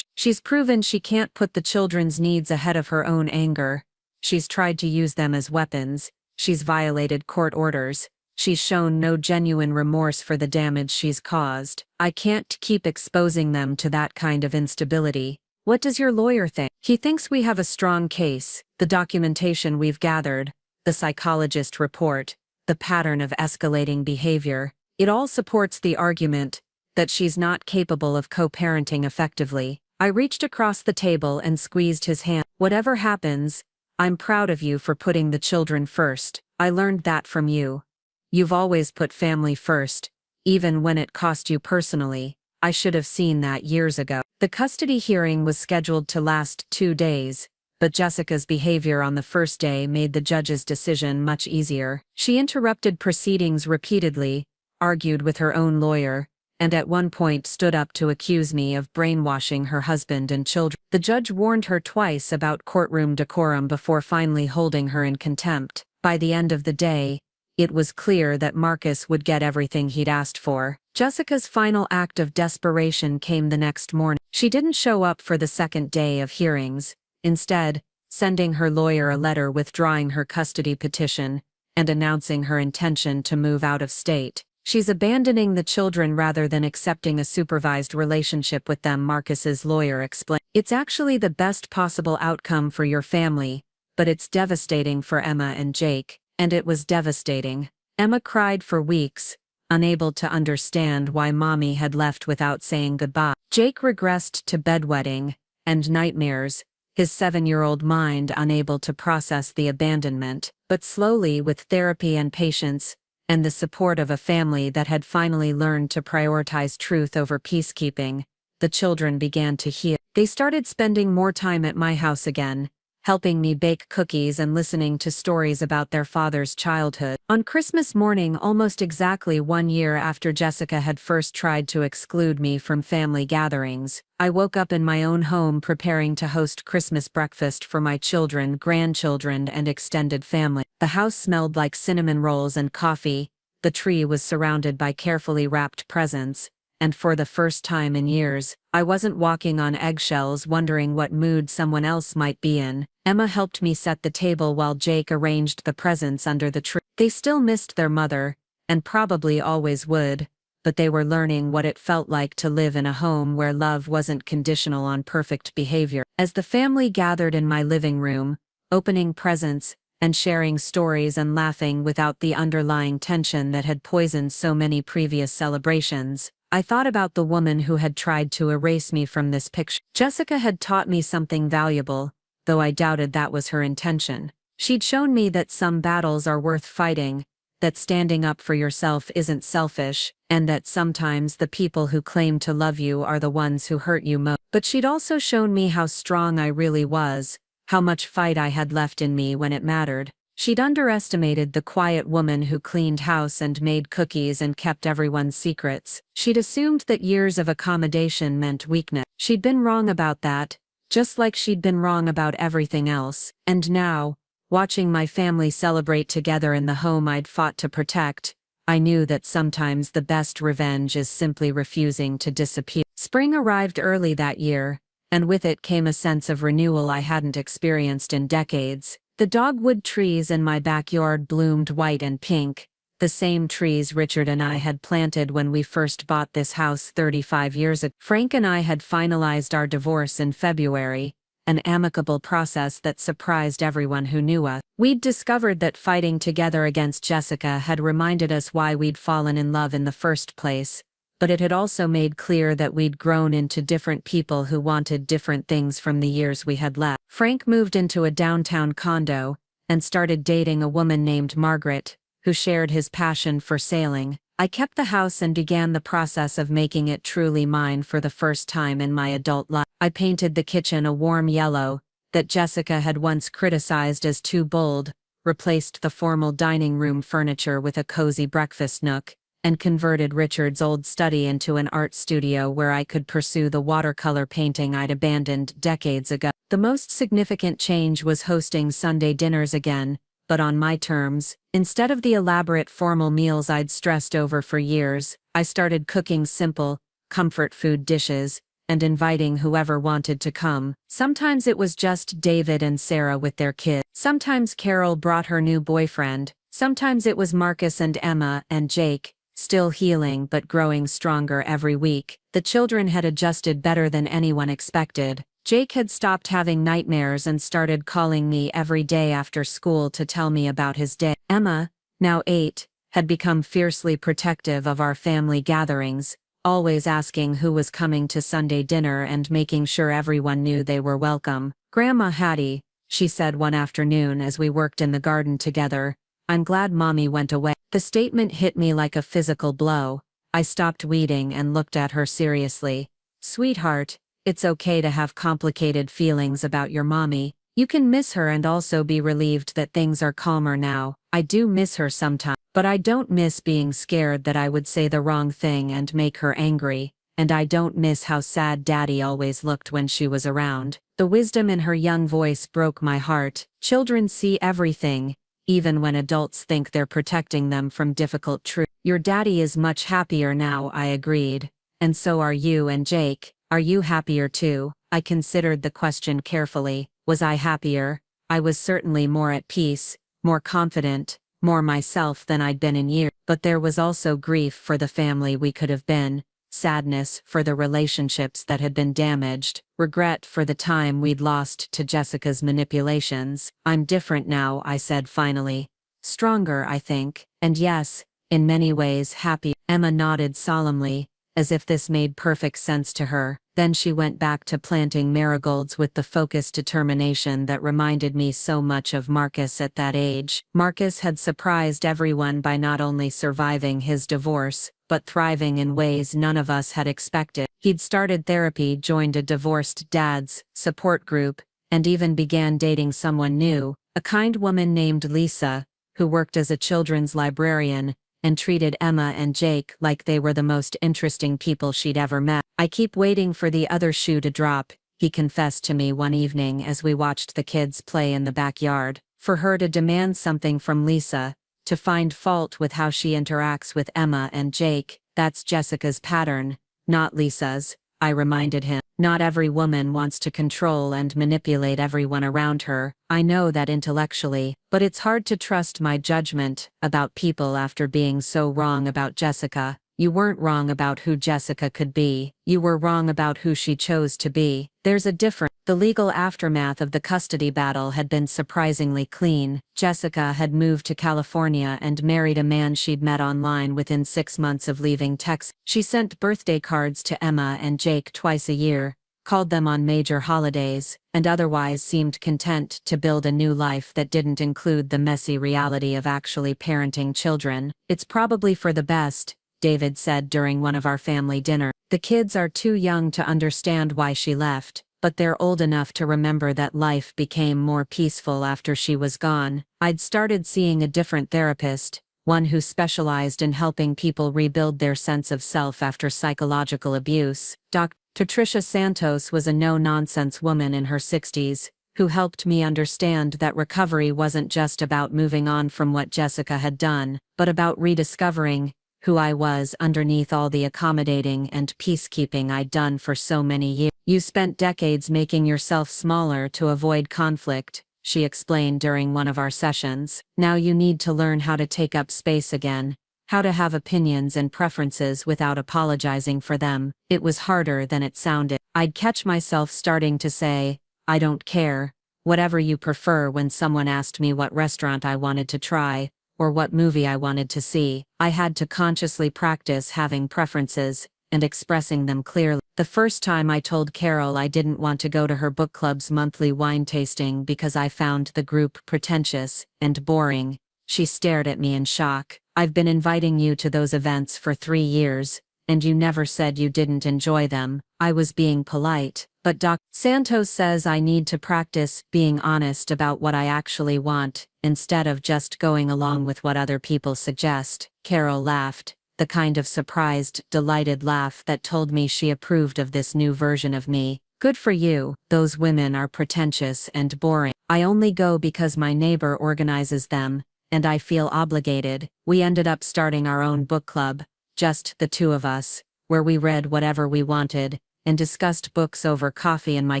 She's proven she can't put the children's needs ahead of her own anger. She's tried to use them as weapons. She's violated court orders. She's shown no genuine remorse for the damage she's caused. I can't keep exposing them to that kind of instability. What does your lawyer think?" "He thinks we have a strong case. The documentation we've gathered, the psychologist report, the pattern of escalating behavior, it all supports the argument that she's not capable of co-parenting effectively." I reached across the table and squeezed his hand. "Whatever happens, I'm proud of you for putting the children first. I learned that from you. You've always put family first, even when it cost you personally. I should have seen that years ago." The custody hearing was scheduled to last 2 days, but Jessica's behavior on the first day made the judge's decision much easier. She interrupted proceedings repeatedly, argued with her own lawyer, and at one point stood up to accuse me of brainwashing her husband and children. The judge warned her twice about courtroom decorum before finally holding her in contempt. By the end of the day, it was clear that Marcus would get everything he'd asked for. Jessica's final act of desperation came the next morning. She didn't show up for the second day of hearings, instead, sending her lawyer a letter withdrawing her custody petition and announcing her intention to move out of state. She's abandoning the children rather than accepting a supervised relationship with them, Marcus's lawyer explained. It's actually the best possible outcome for your family, but it's devastating for Emma and Jake, and it was devastating. Emma cried for weeks, unable to understand why Mommy had left without saying goodbye. Jake regressed to bedwetting and nightmares, his 7-year-old mind unable to process the abandonment, but slowly, with therapy and patience, and the support of a family that had finally learned to prioritize truth over peacekeeping, the children began to heal. They started spending more time at my house again, helping me bake cookies and listening to stories about their father's childhood. On Christmas morning, almost exactly 1 year after Jessica had first tried to exclude me from family gatherings, I woke up in my own home preparing to host Christmas breakfast for my children, grandchildren, and extended family. The house smelled like cinnamon rolls and coffee, the tree was surrounded by carefully wrapped presents, and for the first time in years, I wasn't walking on eggshells wondering what mood someone else might be in. Emma helped me set the table while Jake arranged the presents under the tree. They still missed their mother, and probably always would, but they were learning what it felt like to live in a home where love wasn't conditional on perfect behavior. As the family gathered in my living room, opening presents, and sharing stories and laughing without the underlying tension that had poisoned so many previous celebrations, I thought about the woman who had tried to erase me from this picture. Jessica had taught me something valuable, though I doubted that was her intention. She'd shown me that some battles are worth fighting, that standing up for yourself isn't selfish, and that sometimes the people who claim to love you are the ones who hurt you most. But she'd also shown me how strong I really was, how much fight I had left in me when it mattered. She'd underestimated the quiet woman who cleaned house and made cookies and kept everyone's secrets. She'd assumed that years of accommodation meant weakness. She'd been wrong about that, just like she'd been wrong about everything else. And now, watching my family celebrate together in the home I'd fought to protect, I knew that sometimes the best revenge is simply refusing to disappear. Spring arrived early that year, and with it came a sense of renewal I hadn't experienced in decades. The dogwood trees in my backyard bloomed white and pink, the same trees Richard and I had planted when we first bought this house 35 years ago. Frank and I had finalized our divorce in February, an amicable process that surprised everyone who knew us. We'd discovered that fighting together against Jessica had reminded us why we'd fallen in love in the first place, but it had also made clear that we'd grown into different people who wanted different things from the years we had left. Frank moved into a downtown condo and started dating a woman named Margaret, who shared his passion for sailing. I kept the house and began the process of making it truly mine for the first time in my adult life. I painted the kitchen a warm yellow that Jessica had once criticized as too bold, replaced the formal dining room furniture with a cozy breakfast nook, and converted Richard's old study into an art studio where I could pursue the watercolor painting I'd abandoned decades ago. The most significant change was hosting Sunday dinners again, but on my terms. Instead of the elaborate formal meals I'd stressed over for years, I started cooking simple, comfort food dishes, and inviting whoever wanted to come. Sometimes it was just David and Sarah with their kids. Sometimes Carol brought her new boyfriend. Sometimes it was Marcus and Emma and Jake, still healing but growing stronger every week. The children had adjusted better than anyone expected. Jake had stopped having nightmares and started calling me every day after school to tell me about his day. Emma, now 8, had become fiercely protective of our family gatherings, always asking who was coming to Sunday dinner and making sure everyone knew they were welcome. "Grandma Hattie," she said one afternoon as we worked in the garden together, "I'm glad Mommy went away." The statement hit me like a physical blow. I stopped weeding and looked at her seriously. "Sweetheart, it's okay to have complicated feelings about your mommy. You can miss her and also be relieved that things are calmer now. I do miss her sometimes, but I don't miss being scared that I would say the wrong thing and make her angry, and I don't miss how sad Daddy always looked when she was around." The wisdom in her young voice broke my heart. Children see everything, even when adults think they're protecting them from difficult truth. "Your daddy is much happier now," I agreed. "And so are you and Jake. Are you happier too?" I considered the question carefully. Was I happier? I was certainly more at peace, more confident, more myself than I'd been in years. But there was also grief for the family we could have been, sadness for the relationships that had been damaged, regret for the time we'd lost to Jessica's manipulations. I'm different now, I said finally. Stronger, I think, and yes, in many ways happy. Emma nodded solemnly, as if this made perfect sense to her. Then she went back to planting marigolds with the focused determination that reminded me so much of Marcus at that age. Marcus had surprised everyone by not only surviving his divorce, but thriving in ways none of us had expected. He'd started therapy, joined a divorced dad's support group, and even began dating someone new, a kind woman named Lisa, who worked as a children's librarian, and treated Emma and Jake like they were the most interesting people she'd ever met. I keep waiting for the other shoe to drop, he confessed to me one evening as we watched the kids play in the backyard. For her to demand something from Lisa, to find fault with how she interacts with Emma and Jake, that's Jessica's pattern, not Lisa's, I reminded him. Not every woman wants to control and manipulate everyone around her. I know that intellectually, but it's hard to trust my judgment about people after being so wrong about Jessica. You weren't wrong about who Jessica could be. You were wrong about who she chose to be. There's a difference. The legal aftermath of the custody battle had been surprisingly clean. Jessica had moved to California and married a man she'd met online within 6 months of leaving Texas. She sent birthday cards to Emma and Jake twice a year, called them on major holidays, and otherwise seemed content to build a new life that didn't include the messy reality of actually parenting children. It's probably for the best, David said during one of our family dinners. The kids are too young to understand why she left, but they're old enough to remember that life became more peaceful after she was gone. I'd started seeing a different therapist, one who specialized in helping people rebuild their sense of self after psychological abuse. Dr. Tricia Santos was a no-nonsense woman in her 60s, who helped me understand that recovery wasn't just about moving on from what Jessica had done, but about rediscovering who I was underneath all the accommodating and peacekeeping I'd done for so many years. You spent decades making yourself smaller to avoid conflict, she explained during one of our sessions. Now you need to learn how to take up space again, how to have opinions and preferences without apologizing for them. It was harder than it sounded. I'd catch myself starting to say, I don't care, whatever you prefer when someone asked me what restaurant I wanted to try, or what movie I wanted to see. I had to consciously practice having preferences, and expressing them clearly. The first time I told Carol I didn't want to go to her book club's monthly wine tasting because I found the group pretentious and boring, she stared at me in shock. I've been inviting you to those events for 3 years, and you never said you didn't enjoy them. I was being polite, but Dr. Santos says I need to practice being honest about what I actually want, instead of just going along with what other people suggest. Carol laughed, the kind of surprised, delighted laugh that told me she approved of this new version of me. Good for you. Those women are pretentious and boring. I only go because my neighbor organizes them, and I feel obligated. We ended up starting our own book club, just the two of us, where we read whatever we wanted, and discussed books over coffee in my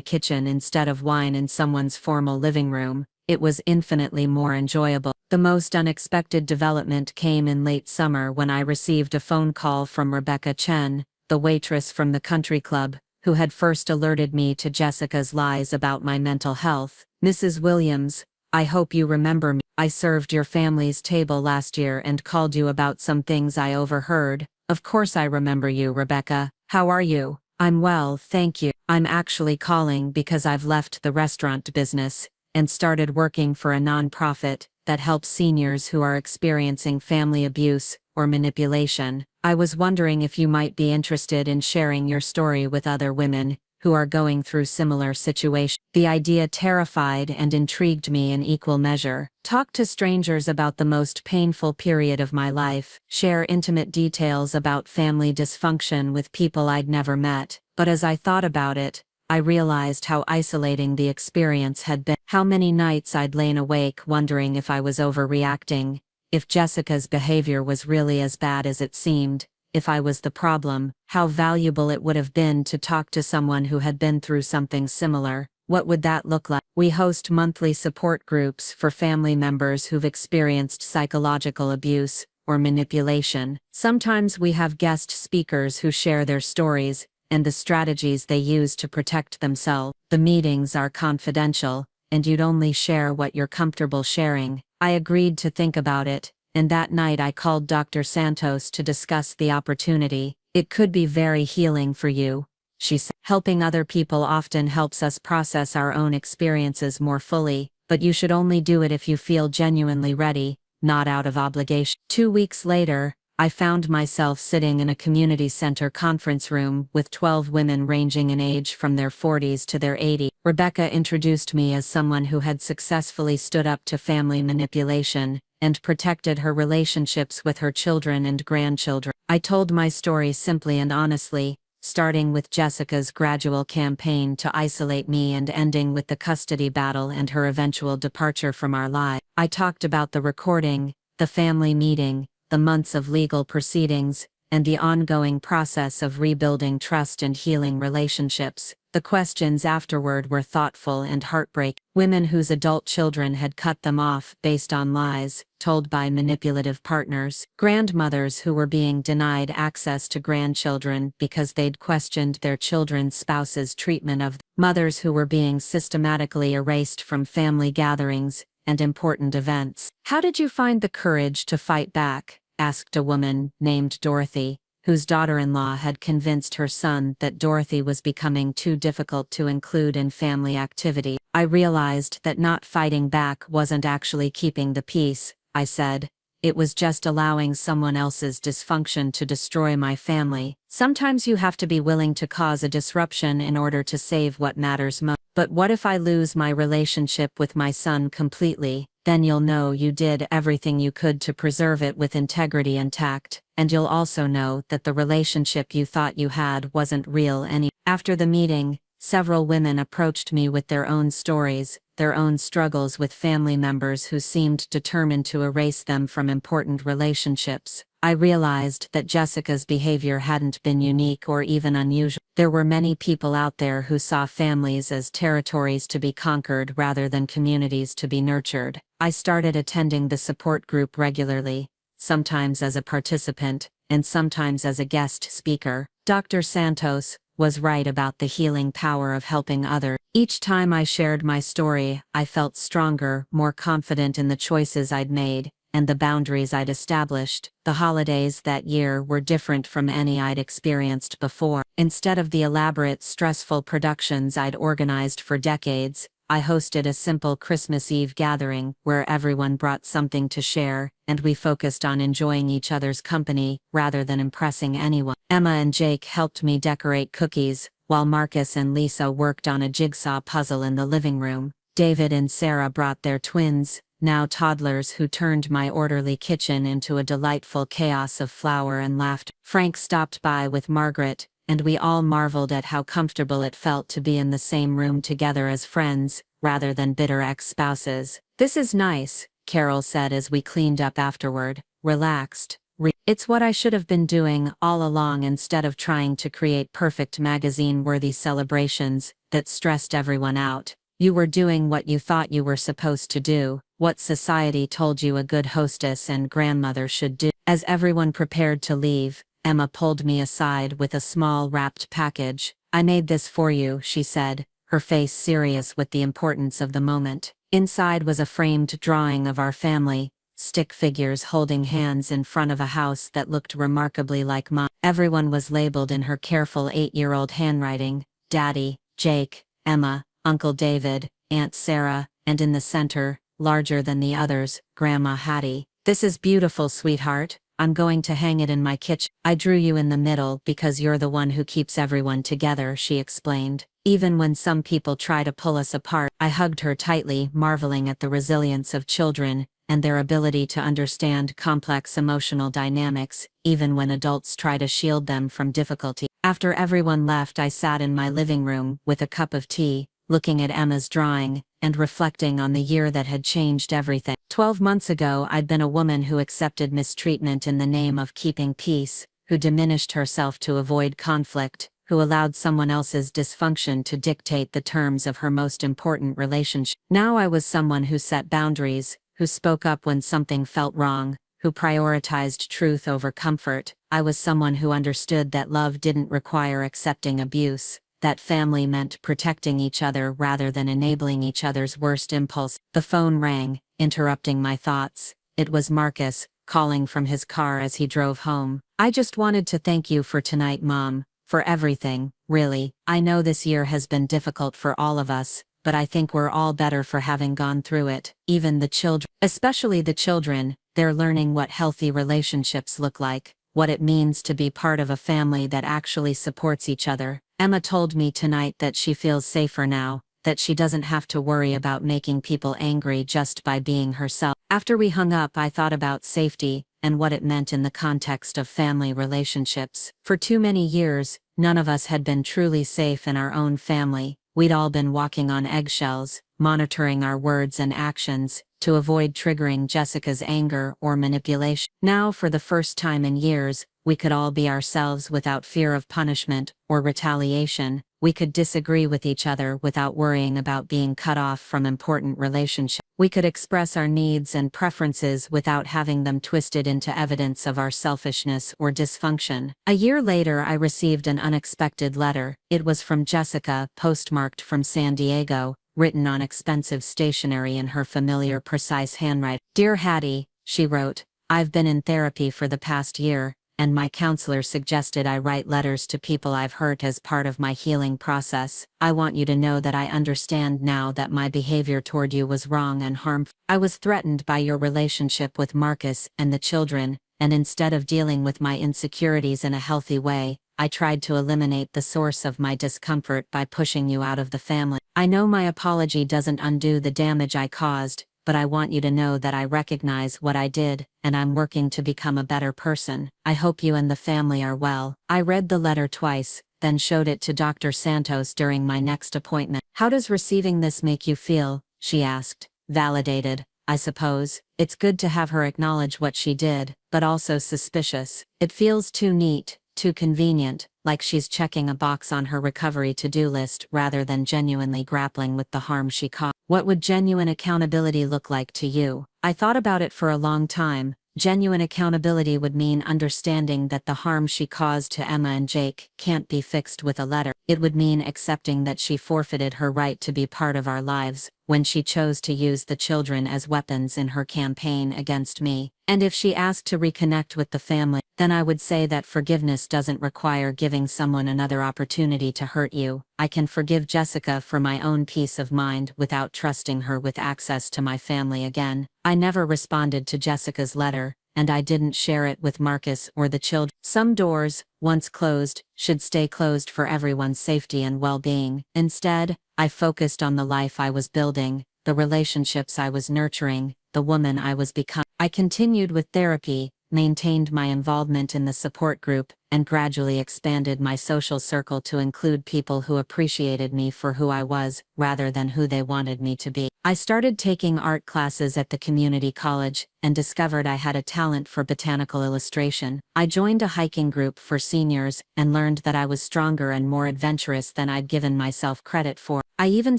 kitchen instead of wine in someone's formal living room. It was infinitely more enjoyable. The most unexpected development came in late summer when I received a phone call from Rebecca Chen, the waitress from the country club, who had first alerted me to Jessica's lies about my mental health. Mrs. Williams, I hope you remember me. I served your family's table last year and called you about some things I overheard. Of course I remember you, Rebecca. How are you? I'm well, thank you. I'm actually calling because I've left the restaurant business and started working for a nonprofit that helps seniors who are experiencing family abuse or manipulation. I was wondering if you might be interested in sharing your story with other women who are going through similar situations. The idea terrified and intrigued me in equal measure. Talk to strangers about the most painful period of my life, share intimate details about family dysfunction with people I'd never met. But as I thought about it, I realized how isolating the experience had been. How many nights I'd lain awake wondering if I was overreacting, if Jessica's behavior was really as bad as it seemed, if I was the problem. How valuable it would have been to talk to someone who had been through something similar. What would that look like? We host monthly support groups for family members who've experienced psychological abuse or manipulation. Sometimes we have guest speakers who share their stories and the strategies they use to protect themselves. The meetings are confidential, and you'd only share what you're comfortable sharing. I agreed to think about it, and that night I called Dr. Santos to discuss the opportunity. It could be very healing for you, she said. Helping other people often helps us process our own experiences more fully, but you should only do it if you feel genuinely ready, not out of obligation. 2 weeks later, I found myself sitting in a community center conference room with 12 women ranging in age from their 40s to their 80s. Rebecca introduced me as someone who had successfully stood up to family manipulation and protected her relationships with her children and grandchildren. I told my story simply and honestly, starting with Jessica's gradual campaign to isolate me and ending with the custody battle and her eventual departure from our lives. I talked about the recording, the family meeting, the months of legal proceedings, and the ongoing process of rebuilding trust and healing relationships. The questions afterward were thoughtful and heartbreaking. Women whose adult children had cut them off based on lies told by manipulative partners. Grandmothers who were being denied access to grandchildren because they'd questioned their children's spouses' treatment of them. Mothers who were being systematically erased from family gatherings and important events. "How did you find the courage to fight back?" asked a woman named Dorothy, whose daughter-in-law had convinced her son that Dorothy was becoming too difficult to include in family activity. "I realized that not fighting back wasn't actually keeping the peace," I said. "It was just allowing someone else's dysfunction to destroy my family. Sometimes you have to be willing to cause a disruption in order to save what matters most. But what if I lose my relationship with my son completely? Then you'll know you did everything you could to preserve it with integrity and tact, and you'll also know that the relationship you thought you had wasn't real anymore." After the meeting, several women approached me with their own stories, their own struggles with family members who seemed determined to erase them from important relationships. I realized that Jessica's behavior hadn't been unique or even unusual. There were many people out there who saw families as territories to be conquered rather than communities to be nurtured. I started attending the support group regularly, sometimes as a participant, and sometimes as a guest speaker. Dr. Santos was right about the healing power of helping others. Each time I shared my story, I felt stronger, more confident in the choices I'd made, and the boundaries I'd established. The holidays that year were different from any I'd experienced before. Instead of the elaborate, stressful productions I'd organized for decades, I hosted a simple Christmas Eve gathering where everyone brought something to share, and we focused on enjoying each other's company rather than impressing anyone. Emma and Jake helped me decorate cookies, while Marcus and Lisa worked on a jigsaw puzzle in the living room. David and Sarah brought their twins, now toddlers, who turned my orderly kitchen into a delightful chaos of flour and laughter. Frank stopped by with Margaret, and we all marveled at how comfortable it felt to be in the same room together as friends, rather than bitter ex-spouses. "This is nice," Carol said as we cleaned up afterward, relaxed. "It's what I should have been doing all along instead of trying to create perfect magazine-worthy celebrations that stressed everyone out. You were doing what you thought you were supposed to do, what society told you a good hostess and grandmother should do." As everyone prepared to leave, Emma pulled me aside with a small wrapped package. "I made this for you," she said, her face serious with the importance of the moment. Inside was a framed drawing of our family, stick figures holding hands in front of a house that looked remarkably like mine. Everyone was labeled in her careful 8-year-old handwriting: Daddy, Jake, Emma, Uncle David, Aunt Sarah, and in the center, larger than the others, Grandma Hattie. "This is beautiful, sweetheart. I'm going to hang it in my kitchen. I drew you in the middle because you're the one who keeps everyone together," she explained. "Even when some people try to pull us apart." I hugged her tightly, marveling at the resilience of children and their ability to understand complex emotional dynamics, even when adults try to shield them from difficulty. After everyone left, I sat in my living room with a cup of tea, looking at Emma's drawing, and reflecting on the year that had changed everything. 12 months ago, I'd been a woman who accepted mistreatment in the name of keeping peace, who diminished herself to avoid conflict, who allowed someone else's dysfunction to dictate the terms of her most important relationship. Now I was someone who set boundaries, who spoke up when something felt wrong, who prioritized truth over comfort. I was someone who understood that love didn't require accepting abuse, that family meant protecting each other rather than enabling each other's worst impulse. The phone rang, interrupting my thoughts. It was Marcus, calling from his car as he drove home. "I just wanted to thank you for tonight, Mom, for everything, really. I know this year has been difficult for all of us, but I think we're all better for having gone through it. Even the children, especially the children, they're learning what healthy relationships look like, what it means to be part of a family that actually supports each other." Emma told me tonight that she feels safer now, that she doesn't have to worry about making people angry just by being herself. After we hung up, I thought about safety and what it meant in the context of family relationships. For too many years, none of us had been truly safe in our own family. We'd all been walking on eggshells, monitoring our words and actions, to avoid triggering Jessica's anger or manipulation. Now, for the first time in years, we could all be ourselves without fear of punishment or retaliation. We could disagree with each other without worrying about being cut off from important relationships. We could express our needs and preferences without having them twisted into evidence of our selfishness or dysfunction. A year later, I received an unexpected letter. It was from Jessica, postmarked from San Diego, written on expensive stationery in her familiar, precise handwriting. "Dear Hattie," she wrote, "I've been in therapy for the past year, and my counselor suggested I write letters to people I've hurt as part of my healing process. I want you to know that I understand now that my behavior toward you was wrong and harmful. I was threatened by your relationship with Marcus and the children, and instead of dealing with my insecurities in a healthy way, I tried to eliminate the source of my discomfort by pushing you out of the family. I know my apology doesn't undo the damage I caused, but I want you to know that I recognize what I did, and I'm working to become a better person. I hope you and the family are well." I read the letter twice, then showed it to Dr. Santos during my next appointment. "How does receiving this make you feel?" she asked. "Validated, I suppose. It's good to have her acknowledge what she did, but also suspicious. It feels too neat, too convenient, like she's checking a box on her recovery to-do list rather than genuinely grappling with the harm she caused. What would genuine accountability look like to you? I thought about it for a long time. Genuine accountability would mean understanding that the harm she caused to Emma and Jake can't be fixed with a letter. It would mean accepting that she forfeited her right to be part of our lives when she chose to use the children as weapons in her campaign against me. And if she asked to reconnect with the family, then I would say that forgiveness doesn't require giving someone another opportunity to hurt you. I can forgive Jessica for my own peace of mind without trusting her with access to my family again. I never responded to Jessica's letter, and I didn't share it with Marcus or the children. Some doors, once closed, should stay closed for everyone's safety and well-being. Instead, I focused on the life I was building, the relationships I was nurturing, the woman I was becoming. I continued with therapy, maintained my involvement in the support group, and gradually expanded my social circle to include people who appreciated me for who I was, rather than who they wanted me to be. I started taking art classes at the community college, and discovered I had a talent for botanical illustration. I joined a hiking group for seniors, and learned that I was stronger and more adventurous than I'd given myself credit for. I even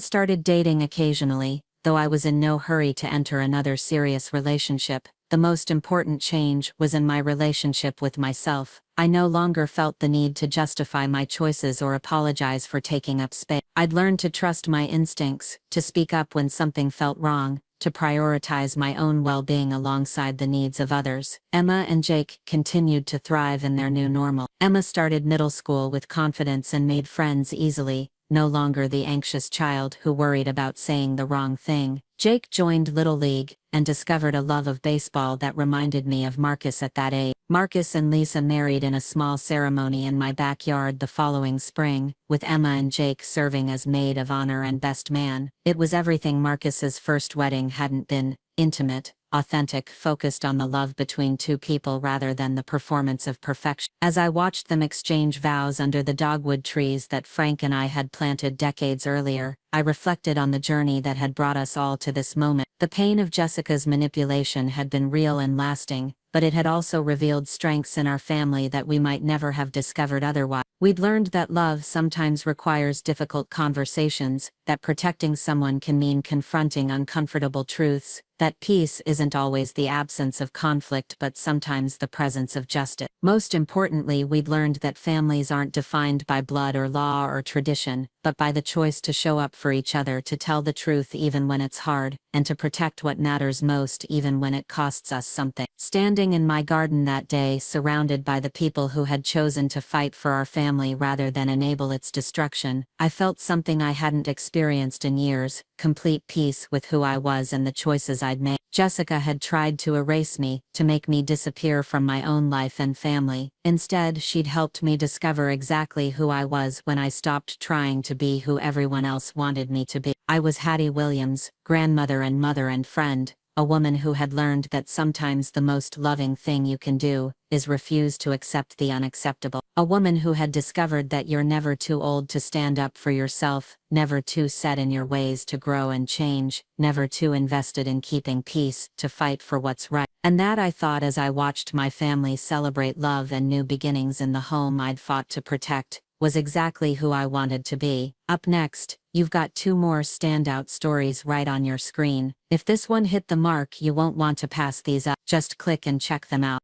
started dating occasionally, though I was in no hurry to enter another serious relationship. The most important change was in my relationship with myself. I no longer felt the need to justify my choices or apologize for taking up space. I'd learned to trust my instincts, to speak up when something felt wrong, to prioritize my own well-being alongside the needs of others. Emma and Jake continued to thrive in their new normal. Emma started middle school with confidence and made friends easily, no longer the anxious child who worried about saying the wrong thing. Jake joined Little League, and discovered a love of baseball that reminded me of Marcus at that age. Marcus and Lisa married in a small ceremony in my backyard the following spring, with Emma and Jake serving as maid of honor and best man. It was everything Marcus's first wedding hadn't been: intimate, authentic, focused on the love between two people rather than the performance of perfection. As I watched them exchange vows under the dogwood trees that Frank and I had planted decades earlier, I reflected on the journey that had brought us all to this moment. The pain of Jessica's manipulation had been real and lasting, but it had also revealed strengths in our family that we might never have discovered otherwise. We'd learned that love sometimes requires difficult conversations, that protecting someone can mean confronting uncomfortable truths, that peace isn't always the absence of conflict but sometimes the presence of justice. Most importantly, we'd learned that families aren't defined by blood or law or tradition, but by the choice to show up for each other, to tell the truth even when it's hard, and to protect what matters most even when it costs us something. Standing in my garden that day, surrounded by the people who had chosen to fight for our family rather than enable its destruction, I felt something I hadn't experienced in years: complete peace with who I was and the choices I'd made. Jessica had tried to erase me, to make me disappear from my own life and family. Instead, she'd helped me discover exactly who I was when I stopped trying to be who everyone else wanted me to be. I was Hattie Williams, grandmother and mother and friend, a woman who had learned that sometimes the most loving thing you can do is refuse to accept the unacceptable. A woman who had discovered that you're never too old to stand up for yourself, never too set in your ways to grow and change, never too invested in keeping peace to fight for what's right. And that, I thought as I watched my family celebrate love and new beginnings in the home I'd fought to protect, was exactly who I wanted to be. Up next, you've got 2 more standout stories right on your screen. If this one hit the mark, you won't want to pass these up. Just click and check them out.